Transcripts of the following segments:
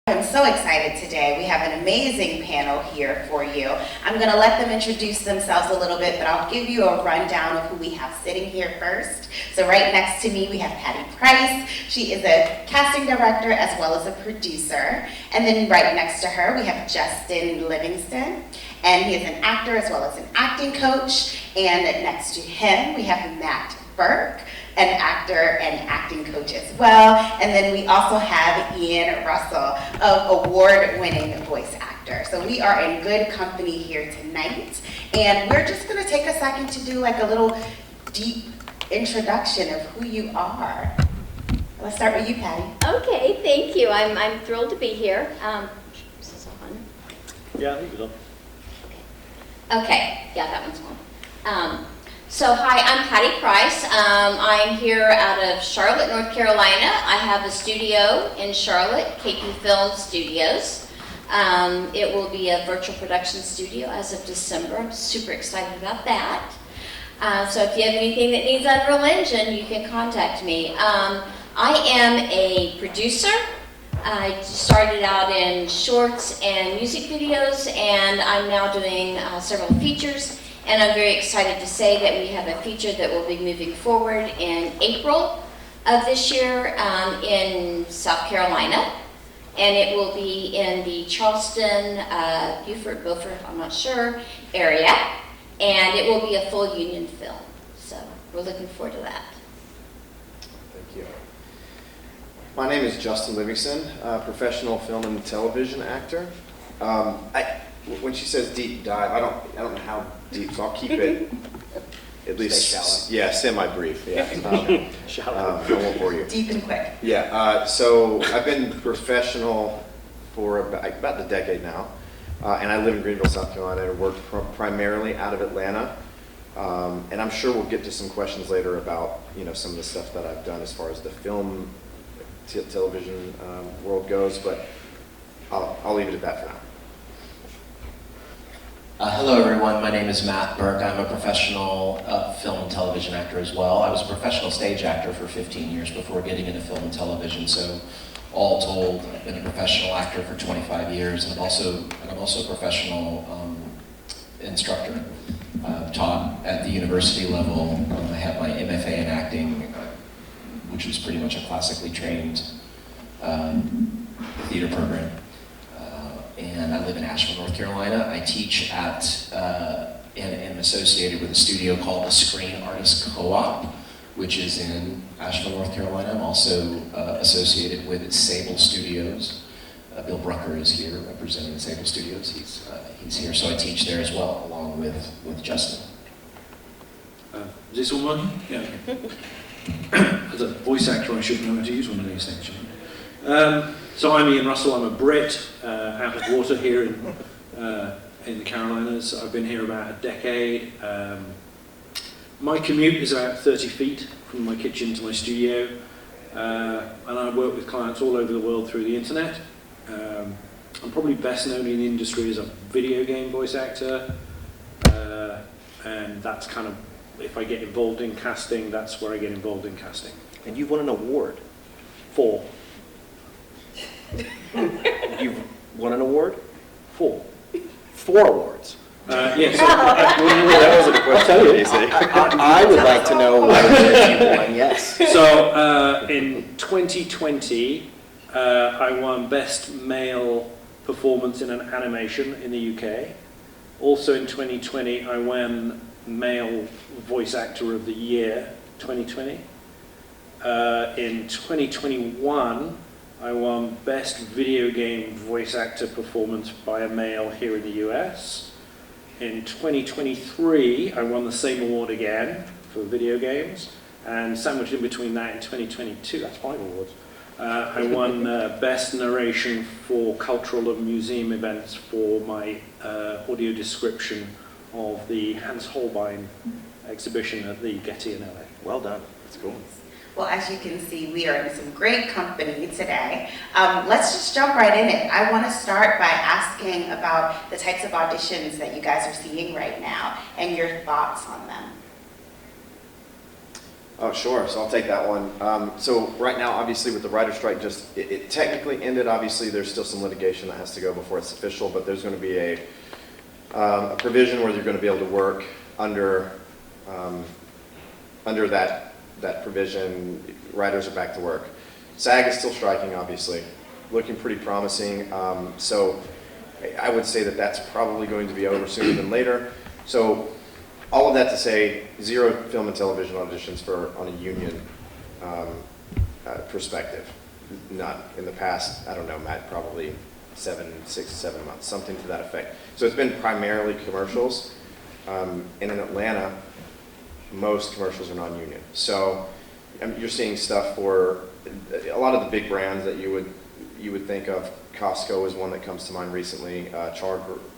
I'm so excited today. We have an amazing panel here for you. I'm going to let them introduce themselves a little bit, but I'll give you a rundown of who we have sitting here first. So right next to me, we have Patti Price. She is a casting director as well as a producer. And then right next to her, we have Justin Livingston, and he is an actor as well as an acting coach. And next to him, we have Matt Burke, an actor and acting coach as well. And then we also have Ian Russell, an award-winning voice actor. So we are in good company here tonight. And we're just gonna take a second to do like a little deep introduction of who you are. Let's start with you, Patti. Okay, thank you. I'm thrilled to be here. Is this on? Yeah, I think it's on. Okay, yeah, that one's on. So hi, I'm Patti Price. I'm here out of Charlotte, North Carolina. I have a studio in Charlotte, KP Film Studios. It will be a virtual production studio as of December. I'm super excited about that. So if you have anything that needs Unreal Engine, you can contact me. I am a producer. I started out in shorts and music videos, and I'm now doing several features. And I'm very excited to say that we have a feature that will be moving forward in April of this year in South Carolina. And it will be in the Charleston, Beaufort, I'm not sure, area. And it will be a full union film. So we're looking forward to that. Thank you. My name is Justin Livingston, professional film and television actor. When she says deep dive, I don't know how deep, so I'll keep it at least semi-brief. Yeah, I won't bore you. Deep and quick. Yeah. So I've been professional for about a decade now, and I live in Greenville, South Carolina. I work primarily out of Atlanta, and I'm sure we'll get to some questions later about some of the stuff that I've done as far as the film, television world goes. But I'll leave it at that for now. Hello everyone, my name is Matt Burke. I'm a professional film and television actor as well. I was a professional stage actor for 15 years before getting into film and television, so all told, I've been a professional actor for 25 years, and I'm also a professional instructor. I've taught at the university level. I have my MFA in acting, which was pretty much a classically trained theater program. And I live in Asheville, North Carolina. I teach at and am associated with a studio called the Screen Artist Co-op, which is in Asheville, North Carolina. I'm also associated with Sable Studios. Bill Brucker is here representing the Sable Studios. He's here, so I teach there as well, along with Justin. Is this all working? Yeah. As a voice actor, I should know how to use one of these things. So I'm Ian Russell. I'm a Brit out of water here in the Carolinas. I've been here about a decade. My commute is about 30 feet from my kitchen to my studio, and I work with clients all over the world through the internet. I'm probably best known in the industry as a video game voice actor, and that's kind of, if I get involved in casting, that's where I get involved in casting. And you've won an award. 4. You've won an award? 4. 4 awards. Yes. That was a question. I would like to know what you won, yes. So in 2020, I won Best Male Performance in an Animation in the UK. Also in 2020, I won Male Voice Actor of the Year 2020. In 2021, I won Best Video Game Voice Actor Performance by a Male here in the US. In 2023, I won the same award again for video games, and sandwiched in between that in 2022, that's 5 awards, I won Best Narration for Cultural and Museum Events for my audio description of the Hans Holbein exhibition at the Getty in LA. Well done. That's cool. Well, as you can see, we are in some great company today. Let's just jump right in it. I want to start by asking about the types of auditions that you guys are seeing right now and your thoughts on them. Oh, sure. So I'll take that one. So right now, obviously, with the writer's strike, it technically ended. Obviously, there's still some litigation that has to go before it's official, but there's going to be a provision where you're going to be able to work under that provision. Writers are back to work. SAG is still striking, obviously, looking pretty promising. So I would say that that's probably going to be over sooner than later. So all of that to say, 0 film and television auditions on a union perspective. Not in the past, I don't know, Matt, probably 6 to 7 months, something to that effect. So it's been primarily commercials. And in Atlanta, most commercials are non-union. So you're seeing stuff for a lot of the big brands that you would think of. Costco is one that comes to mind recently.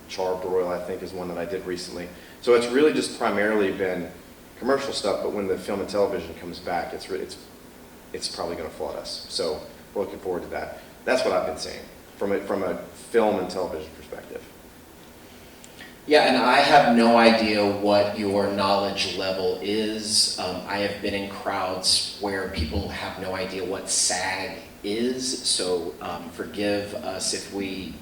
Charbroil, I think, is one that I did recently. So it's really just primarily been commercial stuff, but when the film and television comes back, it's probably going to flood us. So we're looking forward to that. That's what I've been seeing from a film and television perspective. Yeah, and I have no idea what your knowledge level is. I have been in crowds where people have no idea what SAG is, so forgive us if we,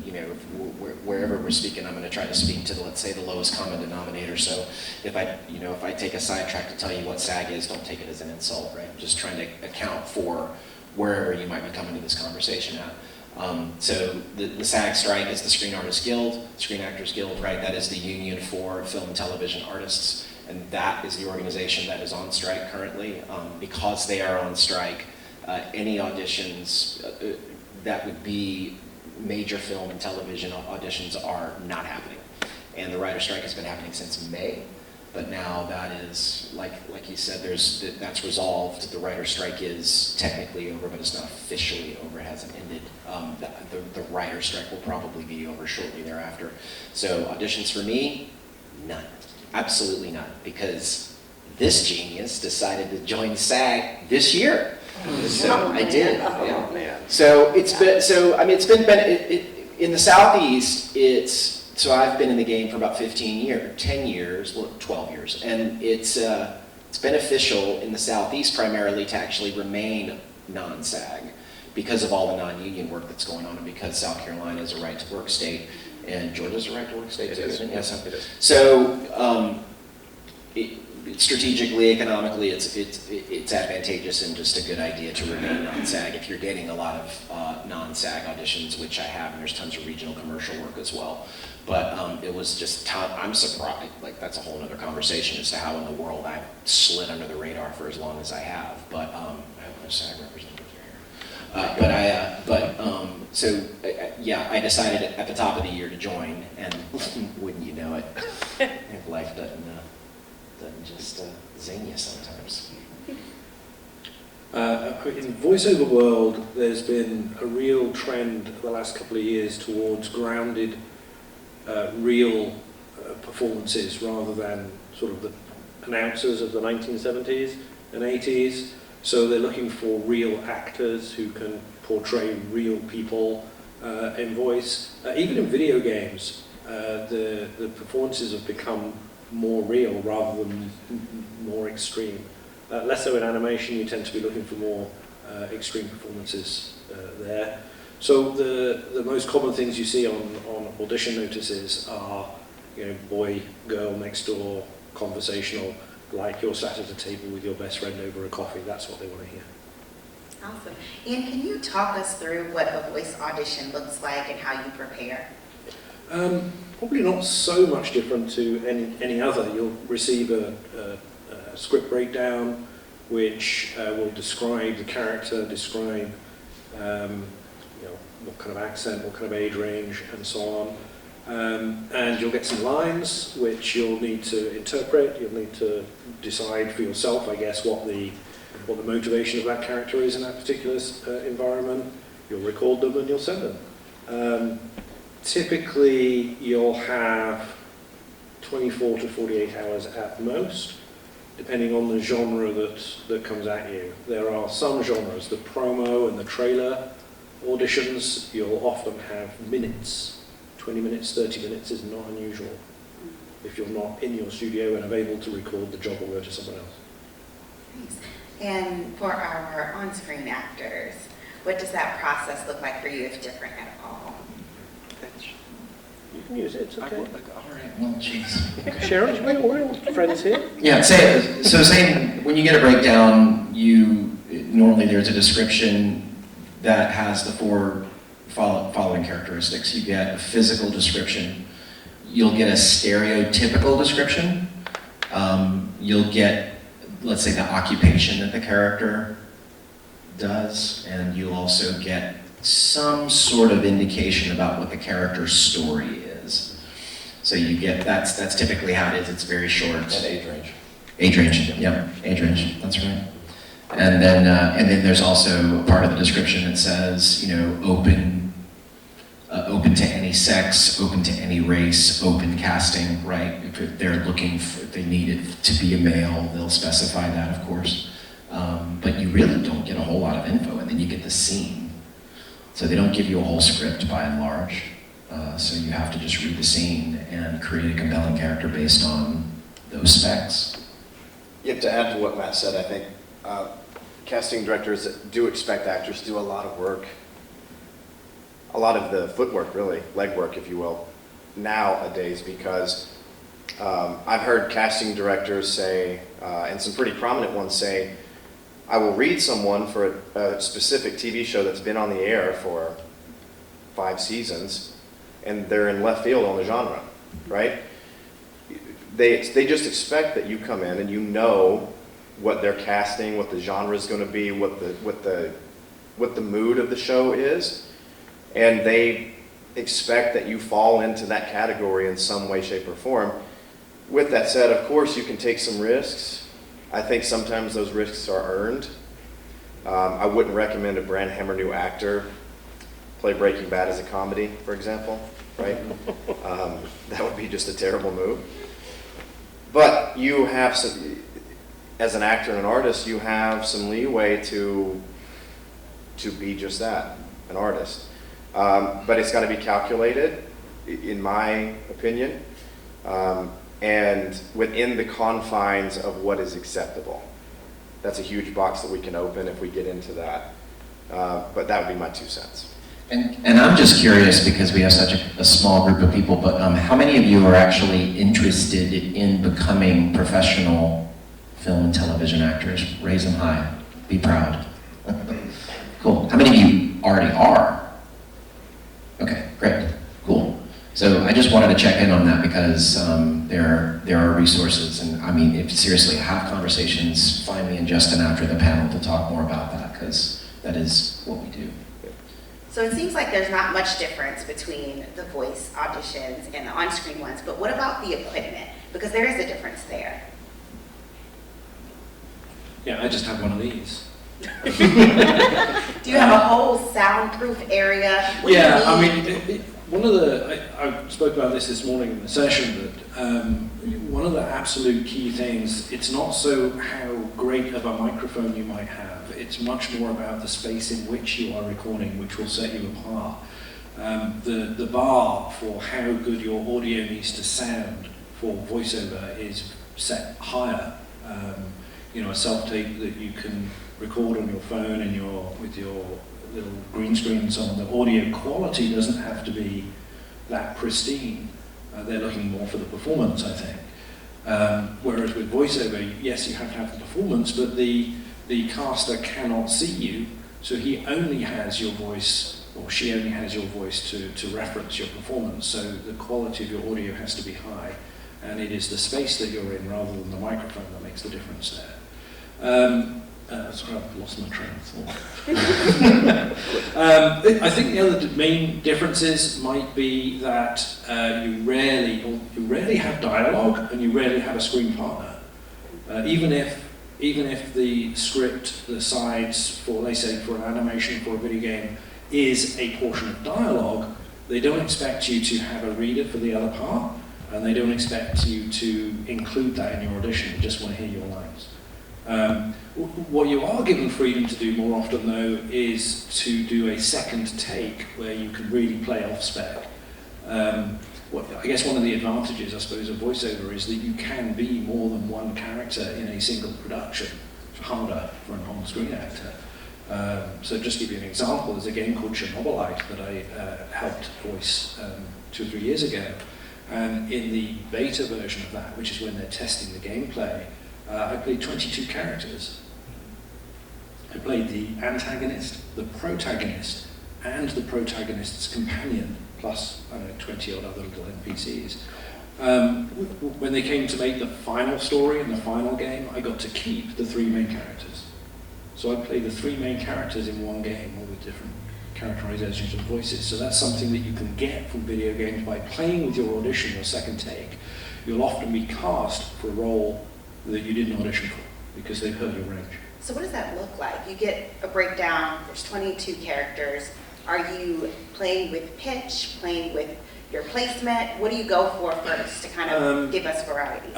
wherever we're speaking, I'm going to try to speak to let's say the lowest common denominator. So if I take a sidetrack to tell you what SAG is, don't take it as an insult, right? I'm just trying to account for wherever you might be coming to this conversation at. So the SAG strike is the Screen Artists Guild, Screen Actors Guild, right? That is the union for film and television artists, and that is the organization that is on strike currently. Because they are on strike, any auditions that would be major film and television auditions are not happening. And the writer's strike has been happening since May. But now that is, like you said, that's resolved. The writer's strike is technically over, but it's not officially over. It hasn't ended. The writer's strike will probably be over shortly thereafter. So auditions for me, none. Absolutely none. Because this genius decided to join SAG this year. So I did. Oh, man. So it's been in the Southeast. So I've been in the game for about 15 years, 10 years, well, 12 years, and it's beneficial in the Southeast primarily to actually remain non-SAG because of all the non-union work that's going on, and because South Carolina is a right-to-work state, and Georgia's a right-to-work state too. Yes, it is. So strategically, economically, it's advantageous and just a good idea to remain non-SAG if you're getting a lot of non-SAG auditions, which I have, and there's tons of regional commercial work as well. But it was just, I'm surprised, like that's a whole other conversation as to how in the world I've slid under the radar for as long as I have. But I have no SAG representatives here. Yeah, I decided at the top of the year to join, and wouldn't you know it, life doesn't just zing you sometimes. In voiceover world, there's been a real trend the last couple of years towards grounded, real performances rather than sort of the announcers of the 1970s and 80s. So they're looking for real actors who can portray real people in voice. Even in video games, the performances have become more real rather than more extreme. Less so in animation, you tend to be looking for more extreme performances there. So the most common things you see on audition notices are, boy, girl, next door, conversational, like you're sat at a table with your best friend over a coffee. That's what they want to hear. Awesome. And can you talk us through what a voice audition looks like and how you prepare? Probably not so much different to any other. You'll receive a script breakdown which will describe the character, describe what kind of accent, what kind of age range, and so on. And you'll get some lines which you'll need to interpret. You'll need to decide for yourself, I guess, what the motivation of that character is in that particular environment. You'll record them and you'll send them. Typically, you'll have 24 to 48 hours at most, depending on the genre that comes at you. There are some genres, the promo and the trailer auditions, you'll often have minutes. 20 minutes, 30 minutes is not unusual if you're not in your studio and available to record. The job will go to someone else. Thanks. And for our on-screen actors, what does that process look like for you, if different at all? You can use it, it's okay. All right, well, jeez. Sharon, we're all friends here. Yeah, saying when you get a breakdown, normally there's a description that has the four following characteristics. You get a physical description, you'll get a stereotypical description, you'll get, let's say, the occupation that the character does, and you'll also get some sort of indication about what the character's story is. So you get, that's typically how it is. It's very short. And age range. Age range, yeah, age range, that's right. And then there's also a part of the description that says, you know, open to any sex, open to any race, open casting, right? If they're looking for, if they need it to be a male, they'll specify that, of course. But you really don't get a whole lot of info, and then you get the scene. So they don't give you a whole script by and large. So you have to just read the scene and create a compelling character based on those specs. Yeah, to add to what Matt said, I think casting directors do expect actors to do a lot of work, a lot of the footwork, really, legwork, if you will, nowadays, because I've heard casting directors say, and some pretty prominent ones say, I will read someone for a specific TV show that's been on the air for 5 seasons, and they're in left field on the genre, right? They just expect that you come in and you know what they're casting, what the genre is going to be, what the mood of the show is, and they expect that you fall into that category in some way, shape, or form. With that said, of course, you can take some risks. I think sometimes those risks are earned. I wouldn't recommend a brand hammer new actor play Breaking Bad as a comedy, for example, right? That would be just a terrible move. But you have some, as an actor and an artist, you have some leeway to be just that, an artist. But it's got to be calculated, in my opinion, and within the confines of what is acceptable. That's a huge box that we can open if we get into that. But that would be my 2 cents. And I'm just curious, because we have such a small group of people, but how many of you are actually interested in becoming professional film and television actors? Raise them high. Be proud. Cool. How many of you already are? Okay, great. Cool. So I just wanted to check in on that, because there are resources, and I mean, if seriously, have conversations, find me and Justin after the panel to talk more about that, because that is what we do. So it seems like there's not much difference between the voice auditions and the on-screen ones, but what about the equipment? Because there is a difference there. Yeah, I just have one of these. Do you have a whole soundproof area? What do you Yeah, I need? mean, one of the, I spoke about this morning in the session, that one of the absolute key things, it's not so how great of a microphone you might have, it's much more about the space in which you are recording, which will set you apart. The bar for how good your audio needs to sound for voiceover is set higher. You know, a self-tape that you can record on your phone and with your little green screen and so on, the audio quality doesn't have to be that pristine. They're looking more for the performance, I think. Whereas with voiceover, yes, you have to have the performance, but the caster cannot see you, so he only has your voice, or she only has your voice to reference your performance, so the quality of your audio has to be high, and it is the space that you're in rather than the microphone that makes the difference there. Sorry, I've lost my train of thought. I think the other main differences might be that you rarely have dialogue, and you rarely have a screen partner. Even if the script, the sides for, they say, for an animation, for a video game, is a portion of dialogue, they don't expect you to have a reader for the other part, and they don't expect you to include that in your audition. They just want to hear your lines. What you are given freedom to do more often, though, is to do a second take where you can really play off spec. I guess one of the advantages, I suppose, of voiceover is that you can be more than one character in a single production. harder for an on-screen actor. So just to give you an example, there's a game called Chernobylite that I helped voice 2 or 3 years ago. And in the beta version of that, which is when they're testing the gameplay, I played 22 characters. I played the antagonist, the protagonist, and the protagonist's companion, plus, I don't know, 20 odd other little NPCs. When they came to make the final story and the final game, I got to keep the 3 main characters. So I played the 3 main characters in one game, all with different characterizations and voices. So that's something that you can get from video games by playing with your audition, your second take. You'll often be cast for a role that you didn't audition for because they've heard your range. So what does that look like? You get a breakdown, there's 22 characters. Are you playing with pitch, playing with your placement? What do you go for first to kind of give us variety?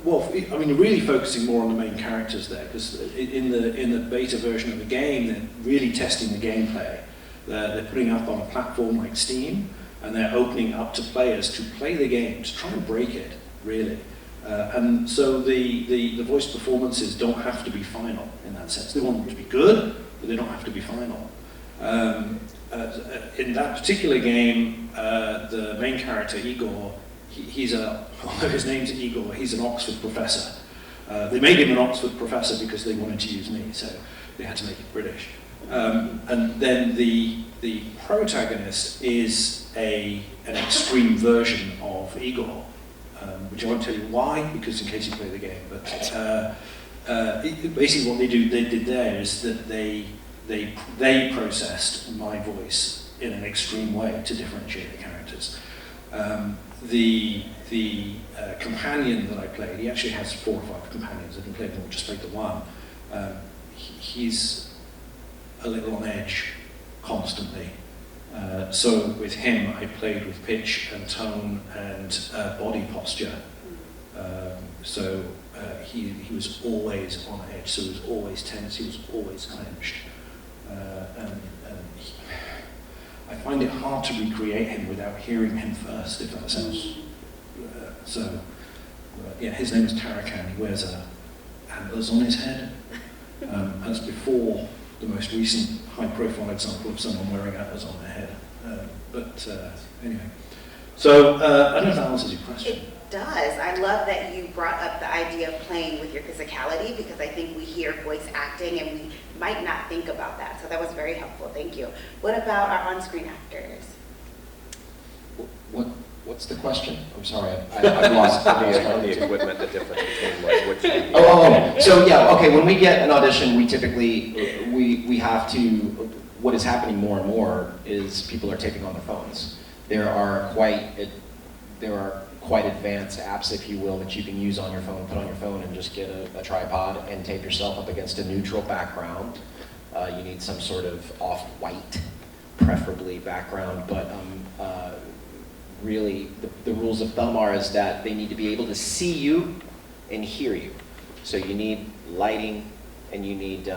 Well, I mean, you're really focusing more on the main characters there, because in the beta version of the game, they're really testing the gameplay. They're putting up on a platform like Steam, and they're opening up to players to play the game, to try and break it, really. And so the voice performances don't have to be final in that sense. They want them to be good, but they don't have to be final. In that particular game, the main character, Igor, although his name's Igor, he's an Oxford professor. They made him an Oxford professor because they wanted to use me, so they had to make it British. And then the protagonist is an extreme version of Igor, which I won't tell you why, because in case you play the game. But basically, what they did there is that they processed my voice in an extreme way to differentiate the characters. The companion that I played, he actually has 4 or 5 companions. I didn't play them all, just played the one. He's a little on edge constantly. So with him, I played with pitch and tone and body posture. So he was always on edge, so he was always tense, he was always clenched. I find it hard to recreate him without hearing him first, if that sounds... yeah, his name is Tarakan. He wears antlers on his head. That's before the most recent high-profile example of someone wearing antlers on their head. Anyway, so I don't know if that answers your question. It does. I love that you brought up the idea of playing with your physicality, because I think we hear voice acting and we might not think about that. So that was very helpful. Thank you. What about our on-screen actors? What's the question? I'm sorry, I've lost the equipment, the difference between which you So yeah, okay, when we get an audition, we typically, we have to, what is happening more and more is people are taping on their phones. There are quite advanced apps, if you will, that you can use on your phone, put on your phone and just get a tripod and tape yourself up against a neutral background. You need some sort of off-white, preferably, background, but really the rules of thumb is that they need to be able to see you and hear you. So you need lighting, and you need,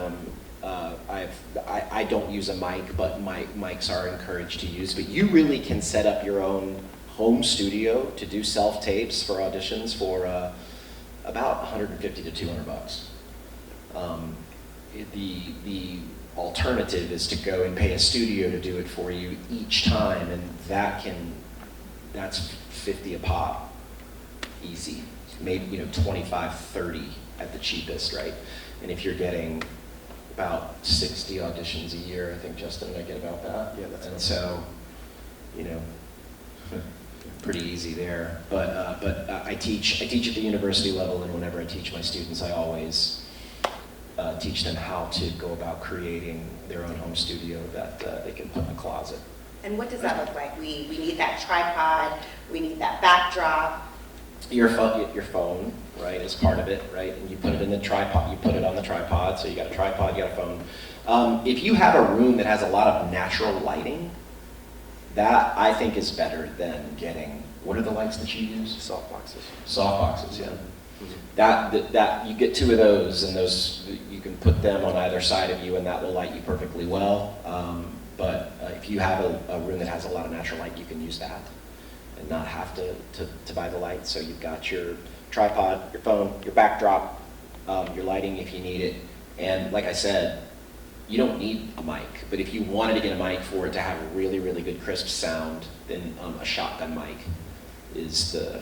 I don't use a mic, but mics are encouraged to use, but you really can set up your own home studio to do self-tapes for auditions for about $150 to $200. The alternative is to go and pay a studio to do it for you each time, and that's $50 a pop, easy. Maybe 25, 30 at the cheapest, right? And if you're getting about 60 auditions a year, I think Justin and I get about that. Yeah, that's and so, pretty easy there. But I teach at the university level, and whenever I teach my students, I always teach them how to go about creating their own home studio that they can put in a closet. And what does that look like? We need that tripod, we need that backdrop. Your phone, right, is part of it, right? And you put it in the tripod, you put it on the tripod, so you got a tripod, you got a phone. If you have a room that has a lot of natural lighting, that I think is better than getting, what are the lights that you use? Softboxes. Softboxes, yeah. That you get 2 of those, and those you can put them on either side of you, and that will light you perfectly well. But if you have a room that has a lot of natural light, you can use that and not have to buy the light. So you've got your tripod, your phone, your backdrop, your lighting if you need it. And like I said, you don't need a mic, but if you wanted to get a mic for it to have a really, really good crisp sound, then a shotgun mic is the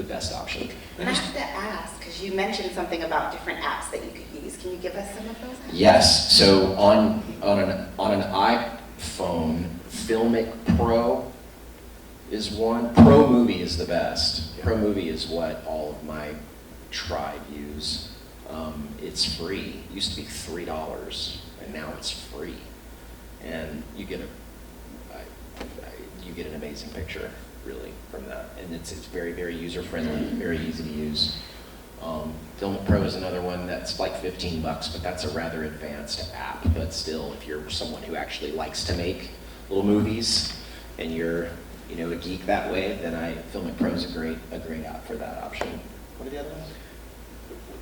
best option. And I have to ask, because you mentioned something about different apps that you could use. Can you give us some of those apps? Yes, so on an iPhone, Filmic Pro is one. Pro Movie is the best. Pro Movie is what all of my tribe use. It's free. It used to be $3, and now it's free. And you get an amazing picture, really, from that. And it's very, very user-friendly, very easy to use. Filmic Pro is another one that's like $15, but that's a rather advanced app. But still, if you're someone who actually likes to make little movies and you're, a geek that way, then Filmic Pro is a great app for that option. What are the other ones?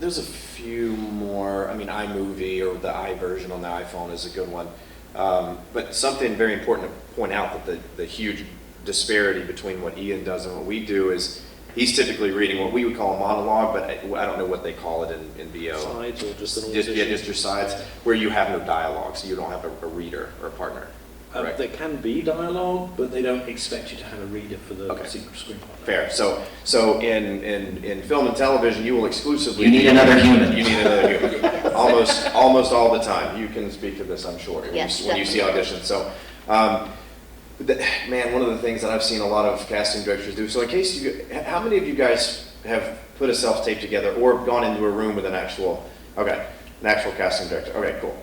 There's a few more. I mean, iMovie or the i version on the iPhone is a good one. But something very important to point out, that the huge disparity between what Ian does and what we do is he's typically reading what we would call a monologue, but I don't know what they call it in VO. Sides or just an just your sides, where you have no dialogue, so you don't have a reader or a partner. Correct. There can be dialogue, but they don't expect you to have a reader for the secret screen partner. Fair. So in film and television, you will exclusively. You need another human. You need another human. Almost all the time. You can speak to this, I'm sure, Yes, when you see auditions. So, man, one of the things that I've seen a lot of casting directors do. So, in case how many of you guys have put a self-tape together or gone into a room with an actual casting director? Okay, cool.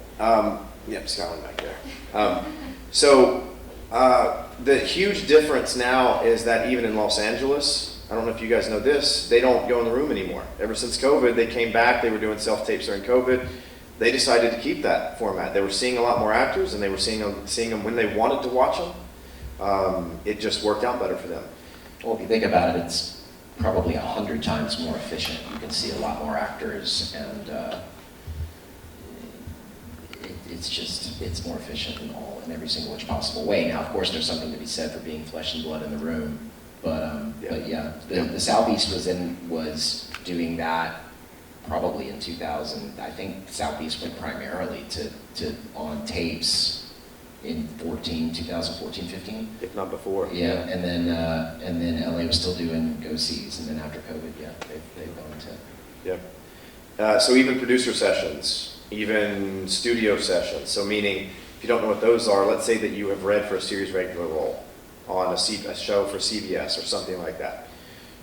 Yep, Scotland back there. So the huge difference now is that even in Los Angeles, I don't know if you guys know this, they don't go in the room anymore. Ever since COVID, they came back, they were doing self-tapes during COVID. They decided to keep that format. They were seeing a lot more actors, and they were seeing them when they wanted to watch them. It just worked out better for them. Well, if you think about it, it's probably 100 times more efficient. You can see a lot more actors, and it's more efficient in every single which possible way. Now, of course, there's something to be said for being flesh and blood in the room, but yeah, the Southeast was doing that probably in 2000. I think Southeast went primarily to on tapes in 2014, 15, if not before. Yeah, and then LA was still doing go-sees, and then after COVID, yeah, they've gone to. Yeah. So even producer sessions. Even studio sessions. So meaning, if you don't know what those are, let's say that you have read for a series regular role on a show for CBS or something like that.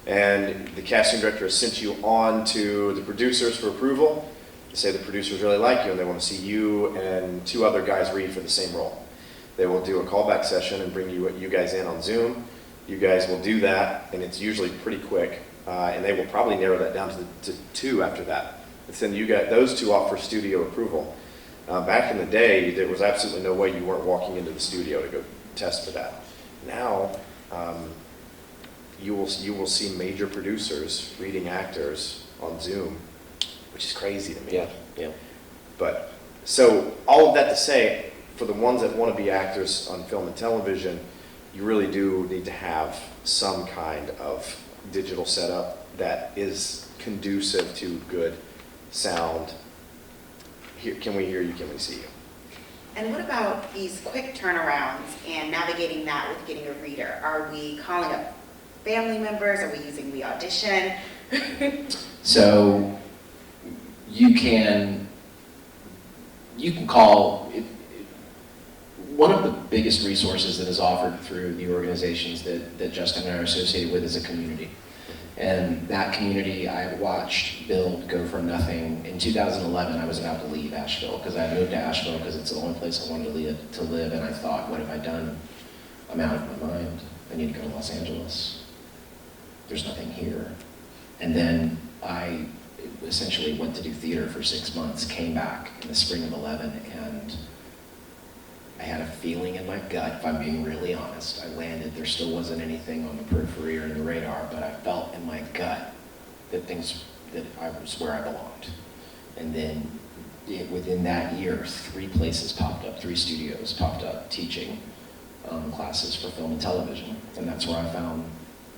And the casting director has sent you on to the producers for approval. Say the producers really like you and they want to see you and 2 other guys read for the same role. They will do a callback session and bring you guys in on Zoom. You guys will do that, and it's usually pretty quick. And they will probably narrow that down to 2 after that. And send you guys those 2 off for studio approval. Back in the day, there was absolutely no way you weren't walking into the studio to go test for that. Now, you will see major producers reading actors on Zoom, which is crazy to me. Yeah. But so all of that to say, for the ones that want to be actors on film and television, you really do need to have some kind of digital setup that is conducive to good sound. Can we hear you? Can we see you? And what about these quick turnarounds and navigating that with getting a reader? Are we calling up family members? Are we using We Audition? So you can call. One of the biggest resources that is offered through the organizations that Justin and I are associated with is a community. And that community I watched build go from nothing. In 2011, I was about to leave Asheville because I moved to Asheville because it's the only place I wanted to live. And I thought, what have I done? I'm out of my mind. I need to go to Los Angeles. There's nothing here. And then I essentially went to do theater for 6 months, came back in the spring of 11, and I had a feeling in my gut, if I'm being really honest. I landed, there still wasn't anything on the periphery or in the radar, but I felt in my gut that I was where I belonged. And then within that year, 3 places popped up, 3 studios popped up teaching classes for film and television. And that's where I found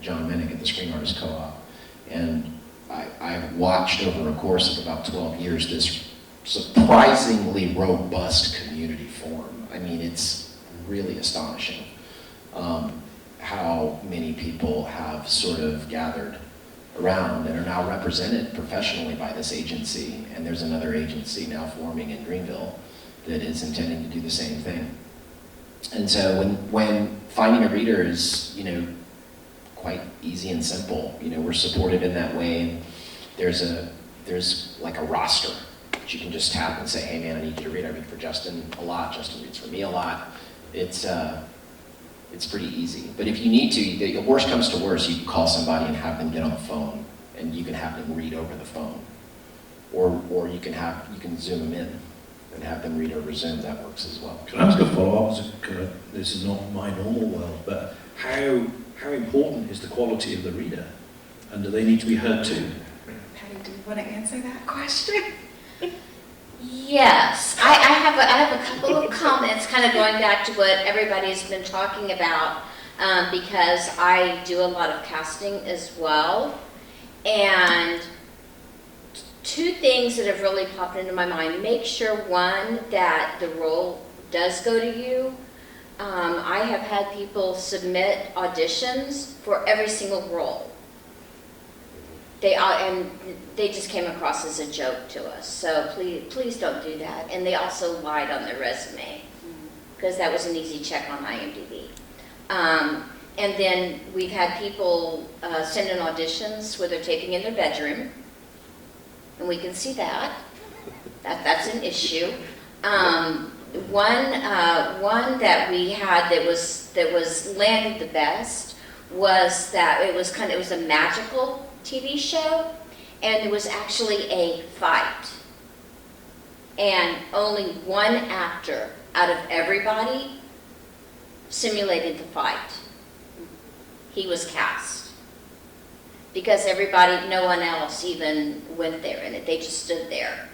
John Minnick at the Screen Artist Co-op. And I've watched over a course of about 12 years this surprisingly robust community form. I mean, it's really astonishing how many people have sort of gathered around and are now represented professionally by this agency. And there's another agency now forming in Greenville that is intending to do the same thing. And so when finding a reader is, you know, quite easy and simple, you know, we're supported in that way. There's like a roster that you can just tap and say, hey man, I need you to read. I read for Justin a lot. Justin reads for me a lot. It's pretty easy. But if you need to, the worst comes to worst, you can call somebody and have them get on the phone, and you can have them read over the phone, or you can Zoom them in and have them read over Zoom. That works as well. Can I ask a follow-up? This is not my normal world, but how important is the quality of the reader, and do they need to be heard too? Patti, do you want to answer that question? Yes, I have a couple of comments kind of going back to what everybody's been talking about, because I do a lot of casting as well. And two things that have really popped into my mind. Make sure, one, that the role does go to you. I have had people submit auditions for every single role. And they just came across as a joke to us. So please don't do that. And they also lied on their resume, because that was an easy check on IMDb. And then we've had people send in auditions where they're taping in their bedroom, and we can see that. That's an issue. One that we had that was landed the best was that it was a magical TV show, and it was actually a fight. And only one actor out of everybody simulated the fight. He was cast. Because no one else even went there in it. They just stood there,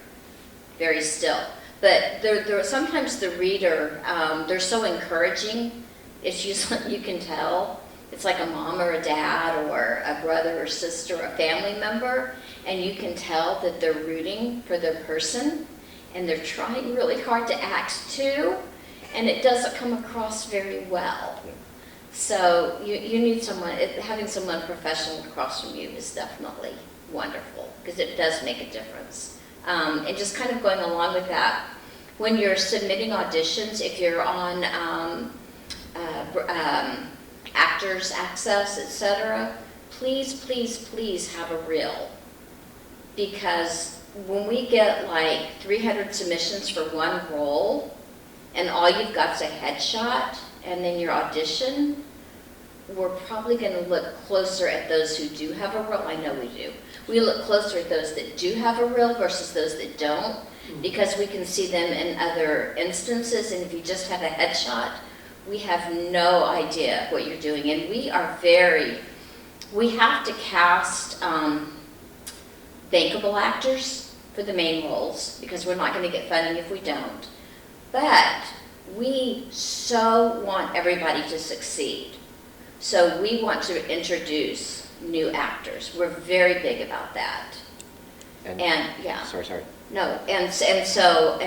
very still. But sometimes the reader, they're so encouraging. It's usually, you can tell, it's like a mom or a dad or a brother or sister, a family member, and you can tell that they're rooting for their person, and they're trying really hard to act too, and it doesn't come across very well. So you need having someone professional across from you is definitely wonderful, because it does make a difference. And just kind of going along with that, when you're submitting auditions, if you're on Actors Access, etc., please have a reel. Because when we get like 300 submissions for one role, and all you've got is a headshot, and then your audition, we're probably going to look closer at those who do have a reel. I know we do. We look closer at those that do have a reel versus those that don't, because we can see them in other instances, and if you just have a headshot, we have no idea what you're doing. And we have to cast bankable actors for the main roles, because we're not going to get funding if we don't. But we so want everybody to succeed. So we want to introduce new actors. We're very big about that. And yeah. Sorry. No, and so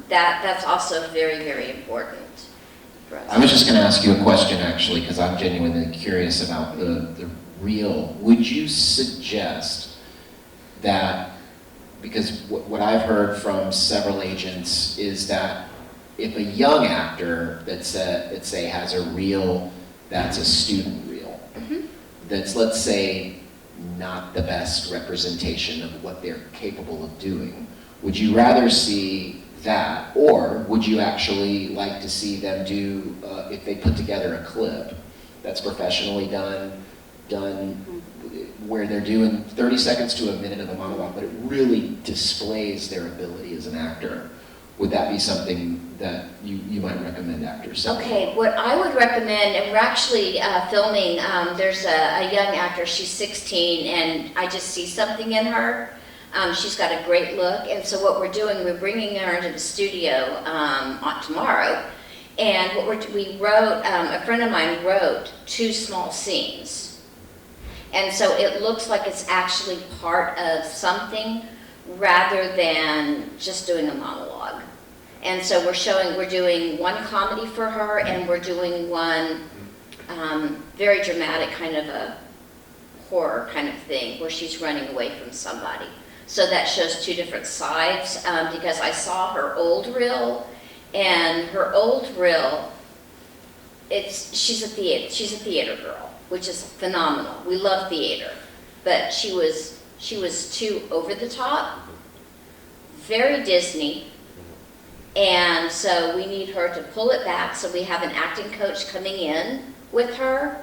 that's also very, very important for us. I was just going to ask you a question, actually, because I'm genuinely curious about the reel. Would you suggest that, because what I've heard from several agents is that if a young actor let's say has a reel that's a student reel, that's, let's say, not the best representation of what they're capable of doing, would you rather see that, or would you actually like to see them do, if they put together a clip that's professionally done where they're doing 30 seconds to a minute of a monologue, but it really displays their ability as an actor? Would that be something that you might recommend actors? Okay, what I would recommend, and we're actually filming, there's a young actor, she's 16, and I just see something in her. She's got a great look, and so what we're doing, we're bringing her into the studio on tomorrow, and we wrote, a friend of mine wrote 2 small scenes. And so it looks like it's actually part of something rather than just doing a monologue. And so we're doing one comedy for her, and we're doing one very dramatic kind of a horror kind of thing where she's running away from somebody. So that shows two different sides, because I saw her old reel, and her old reel, she's a theater girl, which is phenomenal. We love theater, but she was too over the top, very Disney, and so we need her to pull it back. So we have an acting coach coming in with her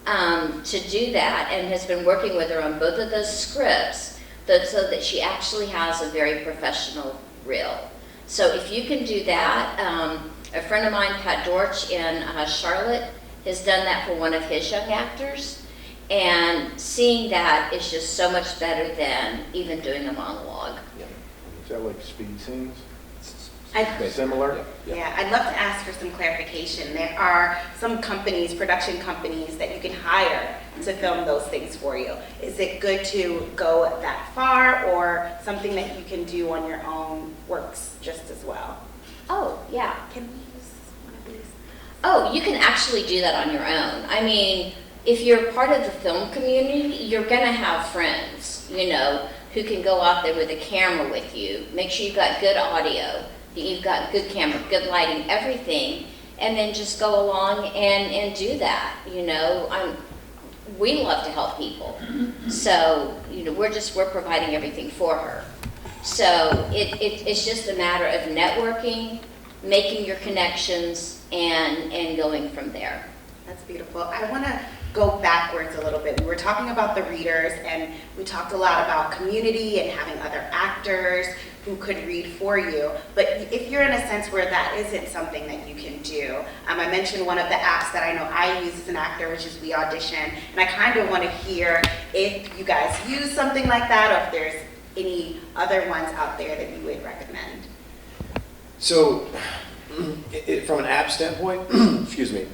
to do that, and has been working with her on both of those scripts, so that she actually has a very professional reel. So if you can do that, a friend of mine, Pat Dortch in Charlotte, has done that for one of his young actors, and seeing that is just so much better than even doing a monologue. Is that like speed scenes? I- Similar? Yeah, I'd love to ask for some clarification. There are some companies, production companies, that you can hire to film those things for you. Is it good to go that far, or something that you can do on your own works just as well? Oh, yeah. Can we use one of these? Oh, you can actually do that on your own. I mean, if you're part of the film community, you're gonna have friends, you know, who can go out there with a camera with you. Make sure you've got good audio, that you've got good camera, good lighting, everything, and then just go along and do that, you know. We love to help people. So, you know, we're providing everything for her. So it's just a matter of networking, making your connections, and going from there. That's beautiful. I want to go backwards a little bit. We were talking about the readers, and we talked a lot about community and having other actors who could read for you. But if you're in a sense where that isn't something that you can do, I mentioned one of the apps that I know I use as an actor, which is We Audition, and I kind of want to hear if you guys use something like that, or if there's any other ones out there that you would recommend. So, from an app standpoint, excuse me,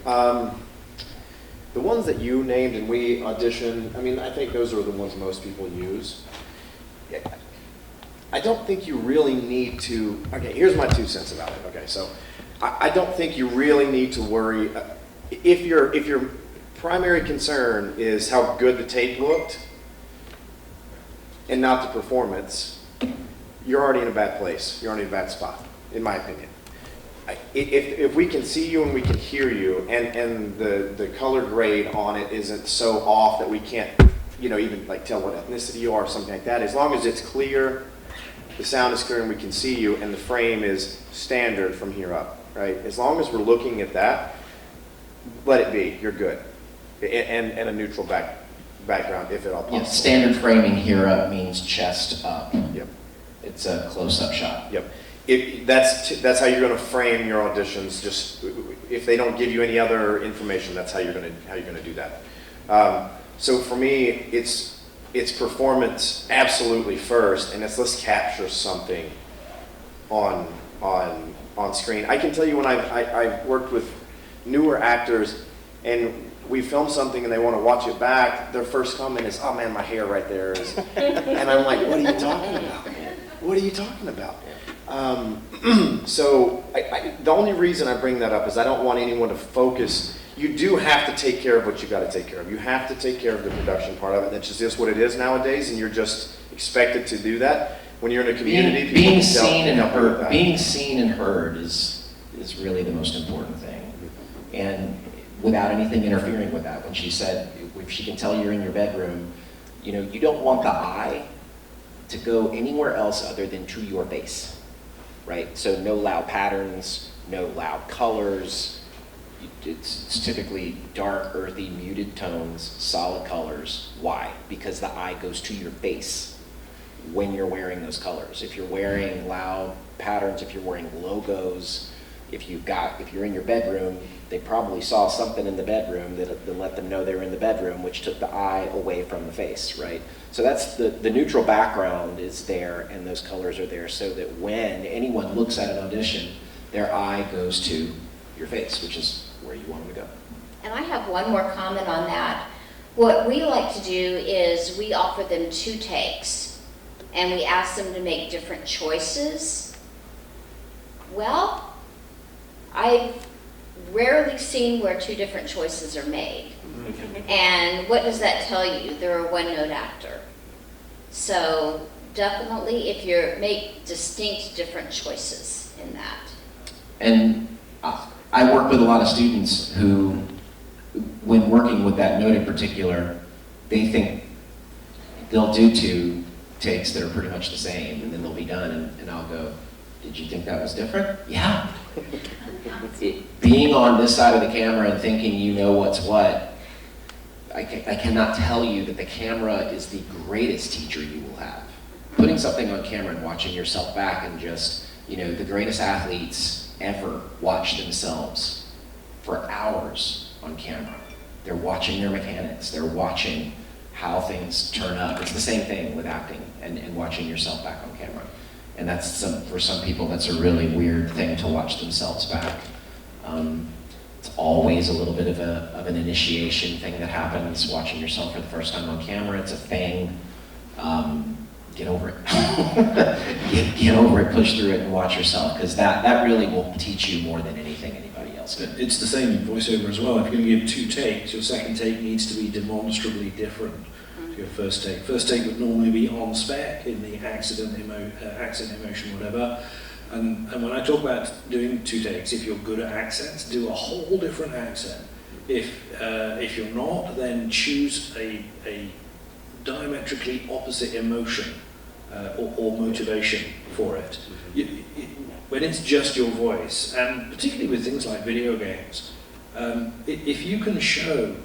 the ones that you named and We Audition, I mean, I think those are the ones most people use. I don't think you really need to, okay, here's my 2 cents about it. Okay, so I don't think you really need to worry. If your primary concern is how good the tape looked and not the performance, you're already in a bad place. You're already in a bad spot, in my opinion. If we can see you and we can hear you, and the color grade on it isn't so off that we can't, you know, even like tell what ethnicity you are or something like that, as long as it's clear, the sound is clear and we can see you, and the frame is standard from here up, right? As long as we're looking at that, let it be, you're good. And a neutral background, if at all possible. Yeah, standard framing here up means chest up. Yep. It's a close-up shot. Yep. That's how you're going to frame your auditions. Just if they don't give you any other information, that's how you're going to do that. So for me, it's performance absolutely first, and let's capture something on screen. I can tell you when I've worked with newer actors, and we film something and they want to watch it back, their first comment is, "Oh man, my hair right there is," and I'm like, "What are you talking about? What are you talking about?" So the only reason I bring that up is I don't want anyone to focus. You do have to take care of what you got to take care of. You have to take care of the production part of it. That's just what it is nowadays, and you're just expected to do that. When you're in a community, being seen and heard is really the most important thing, and without anything interfering with that. When she said, if she can tell you're in your bedroom, you know, you don't want the eye to go anywhere else other than to your base, right? So no loud patterns, no loud colors. It's typically dark, earthy, muted tones, solid colors. Why? Because the eye goes to your face when you're wearing those colors. If you're wearing loud patterns, if you're wearing logos, if you're in your bedroom, they probably saw something in the bedroom that let them know they were in the bedroom, which took the eye away from the face, right? So that's the neutral background is there, and those colors are there so that when anyone looks at an audition, their eye goes to your face, which is where you want them to go. And I have one more comment on that. What we like to do is we offer them 2 takes, and we ask them to make different choices. Well, I've rarely seen where 2 different choices are made. And what does that tell you? They're a one-note actor. So definitely, if you make distinct different choices in that. And I work with a lot of students who, when working with that note in particular, they think they'll do 2 takes that are pretty much the same, and then they'll be done, and I'll go, did you think that was different? Yeah. Being on this side of the camera and thinking you know what's what, I cannot tell you that the camera is the greatest teacher you will have. Putting something on camera and watching yourself back, and just, the greatest athletes ever watch themselves for hours on camera. They're watching their mechanics, they're watching how things turn up. It's the same thing with acting and watching yourself back on camera. And that's for some people, that's a really weird thing to watch themselves back. It's always a little bit of an initiation thing that happens watching yourself for the first time on camera. It's a thing. Get over it. get over it, push through it, and watch yourself, because that really will teach you more than anything anybody else can. It's the same in voiceover as well. If you're going to give 2 takes, your second take needs to be demonstrably different to your first take. First take would normally be on spec in the accent, emotion, whatever. And when I talk about doing 2 takes, if you're good at accents, do a whole different accent. If you're not, then choose a diametrically opposite emotion or motivation for it. When it's just your voice, and particularly with things like video games, if you can show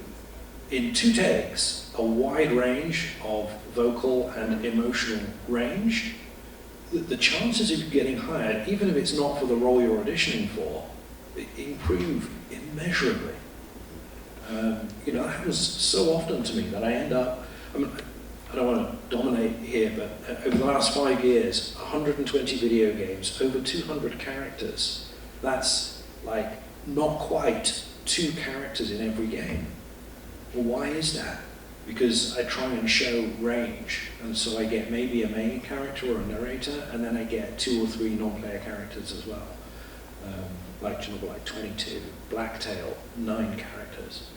in 2 takes a wide range of vocal and emotional range, the chances of you getting hired, even if it's not for the role you're auditioning for, improve immeasurably. That happens so often to me that I end up, I don't want to dominate here, but over the last 5 years, 120 video games, over 200 characters. That's like not quite 2 characters in every game. Well, why is that? Because I try and show range, and so I get maybe a main character or a narrator, and then I get 2 or 3 non-player characters as well. Like 22, Blacktail, 9 characters.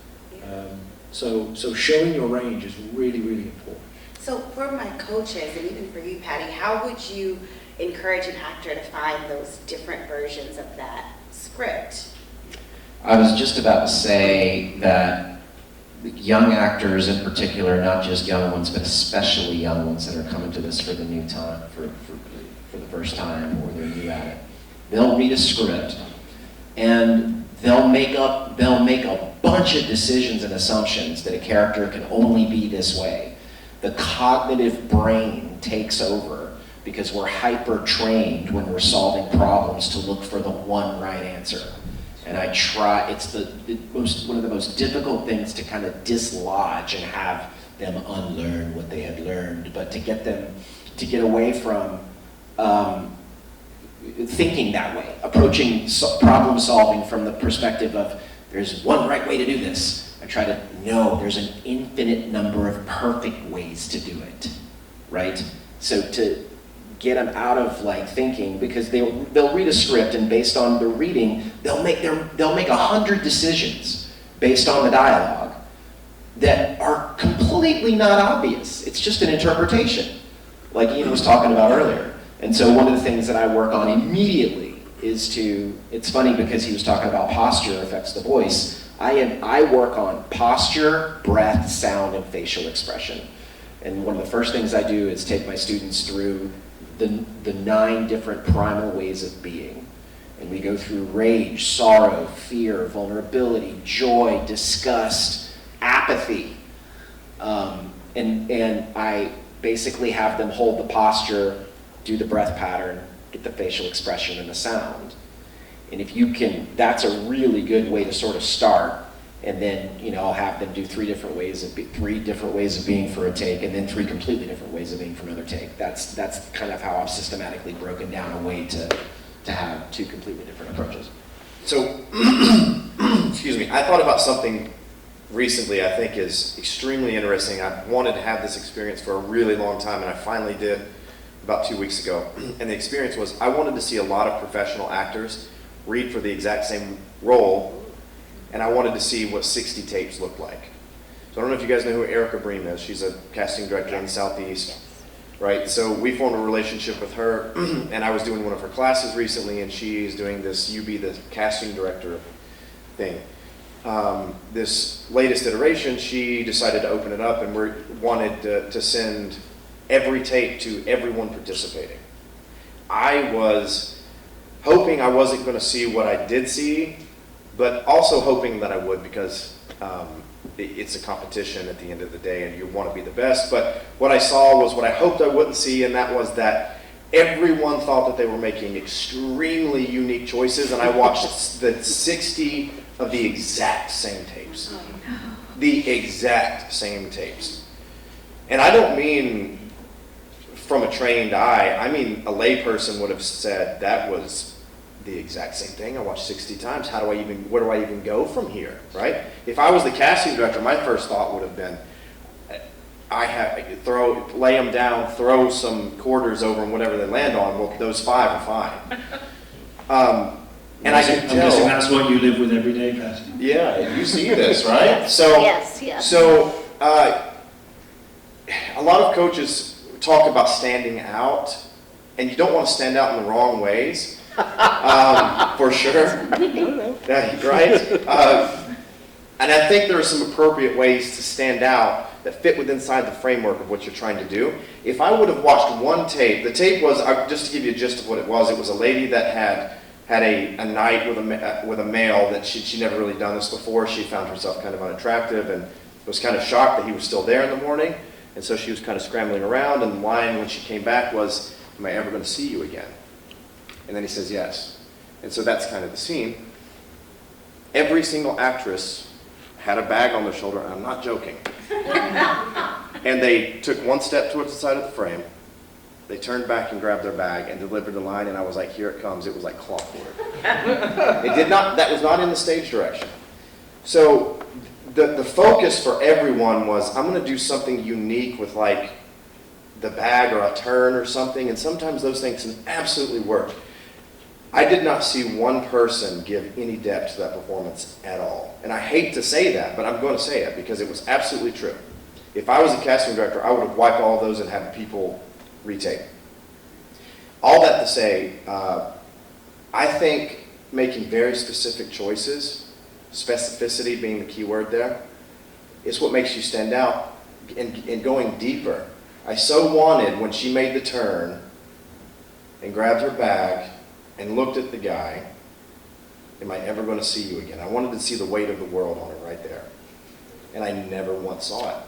So showing your range is really, really important. So for my coaches, and even for you, Patti, how would you encourage an actor to find those different versions of that script? I was just about to say that young actors in particular, not just young ones, but especially young ones that are coming to this for the new time, for the first time, or they're new at it, they'll read a script and they'll make a bunch of decisions and assumptions that a character can only be this way. The cognitive brain takes over because we're hyper-trained when we're solving problems to look for the one right answer. And it's one of the most difficult things to kind of dislodge and have them unlearn what they had learned, but to get away from thinking that way, approaching problem solving from the perspective of there's one right way to do this. I try to know there's an infinite number of perfect ways to do it, right? So to get them out of thinking, because they'll read a script, and based on the reading, they'll make 100 decisions based on the dialogue that are completely not obvious. It's just an interpretation, like Ian was talking about earlier. And so one of the things that I work on immediately is it's funny because he was talking about posture affects the voice. I work on posture, breath, sound, and facial expression. And one of the first things I do is take my students through the 9 different primal ways of being. And we go through rage, sorrow, fear, vulnerability, joy, disgust, apathy. And I basically have them hold the posture, do the breath pattern, get the facial expression and the sound. And if you can, that's a really good way to sort of start. And then, I'll have them do 3 different ways of being for a take, and then 3 completely different ways of being for another take. That's kind of how I've systematically broken down a way to have 2 completely different approaches. So, excuse me, I thought about something recently I think is extremely interesting. I've wanted to have this experience for a really long time, and I finally did about 2 weeks ago. And the experience was I wanted to see a lot of professional actors read for the exact same role, and I wanted to see what 60 tapes looked like. So I don't know if you guys know who Erica Bream is. She's a casting director in the Southeast, right? So we formed a relationship with her, and I was doing one of her classes recently, and she's doing this You Be the Casting Director thing. This latest iteration, she decided to open it up, and we wanted to send every tape to everyone participating. I was hoping I wasn't going to see what I did see, but also hoping that I would, because it's a competition at the end of the day and you want to be the best. But what I saw was what I hoped I wouldn't see, and that was that everyone thought that they were making extremely unique choices, and I watched the 60 of the exact same tapes. The exact same tapes. And I don't mean from a trained eye, I mean a layperson would have said that was the exact same thing. I watched 60 times. Where do I even go from here, right? If I was the casting director, my first thought would have been, lay them down, throw some quarters over them, whatever they land on. Well, those 5 are fine. And I can tell. I'm guessing that's what you live with every day, Patti. Yeah, you see this, right? So, Yes. So, a lot of coaches talk about standing out, and you don't want to stand out in the wrong ways. For sure. Yeah, right? And I think there are some appropriate ways to stand out that fit within the framework of what you're trying to do. If I would have watched one tape, the tape was, just to give you a gist of what it was a lady that had a night with a male that she'd never really done this before. She found herself kind of unattractive and was kind of shocked that he was still there in the morning. And so she was kind of scrambling around, and the line when she came back was, "Am I ever going to see you again?" And then he says yes. And so that's kind of the scene. Every single actress had a bag on their shoulder, and I'm not joking. And they took one step towards the side of the frame. They turned back and grabbed their bag and delivered the line, and I was like, here it comes. It was like clockwork. That was not in the stage direction. So the focus for everyone was, I'm going to do something unique with like the bag or a turn or something, and sometimes those things can absolutely work. I did not see one person give any depth to that performance at all. And I hate to say that, but I'm going to say it because it was absolutely true. If I was a casting director, I would have wiped all of those and had people retape. All that to say, I think making very specific choices, specificity being the key word there, is what makes you stand out and going deeper. I so wanted, when she made the turn and grabbed her bag and looked at the guy, am I ever going to see you again? I wanted to see the weight of the world on it right there. And I never once saw it.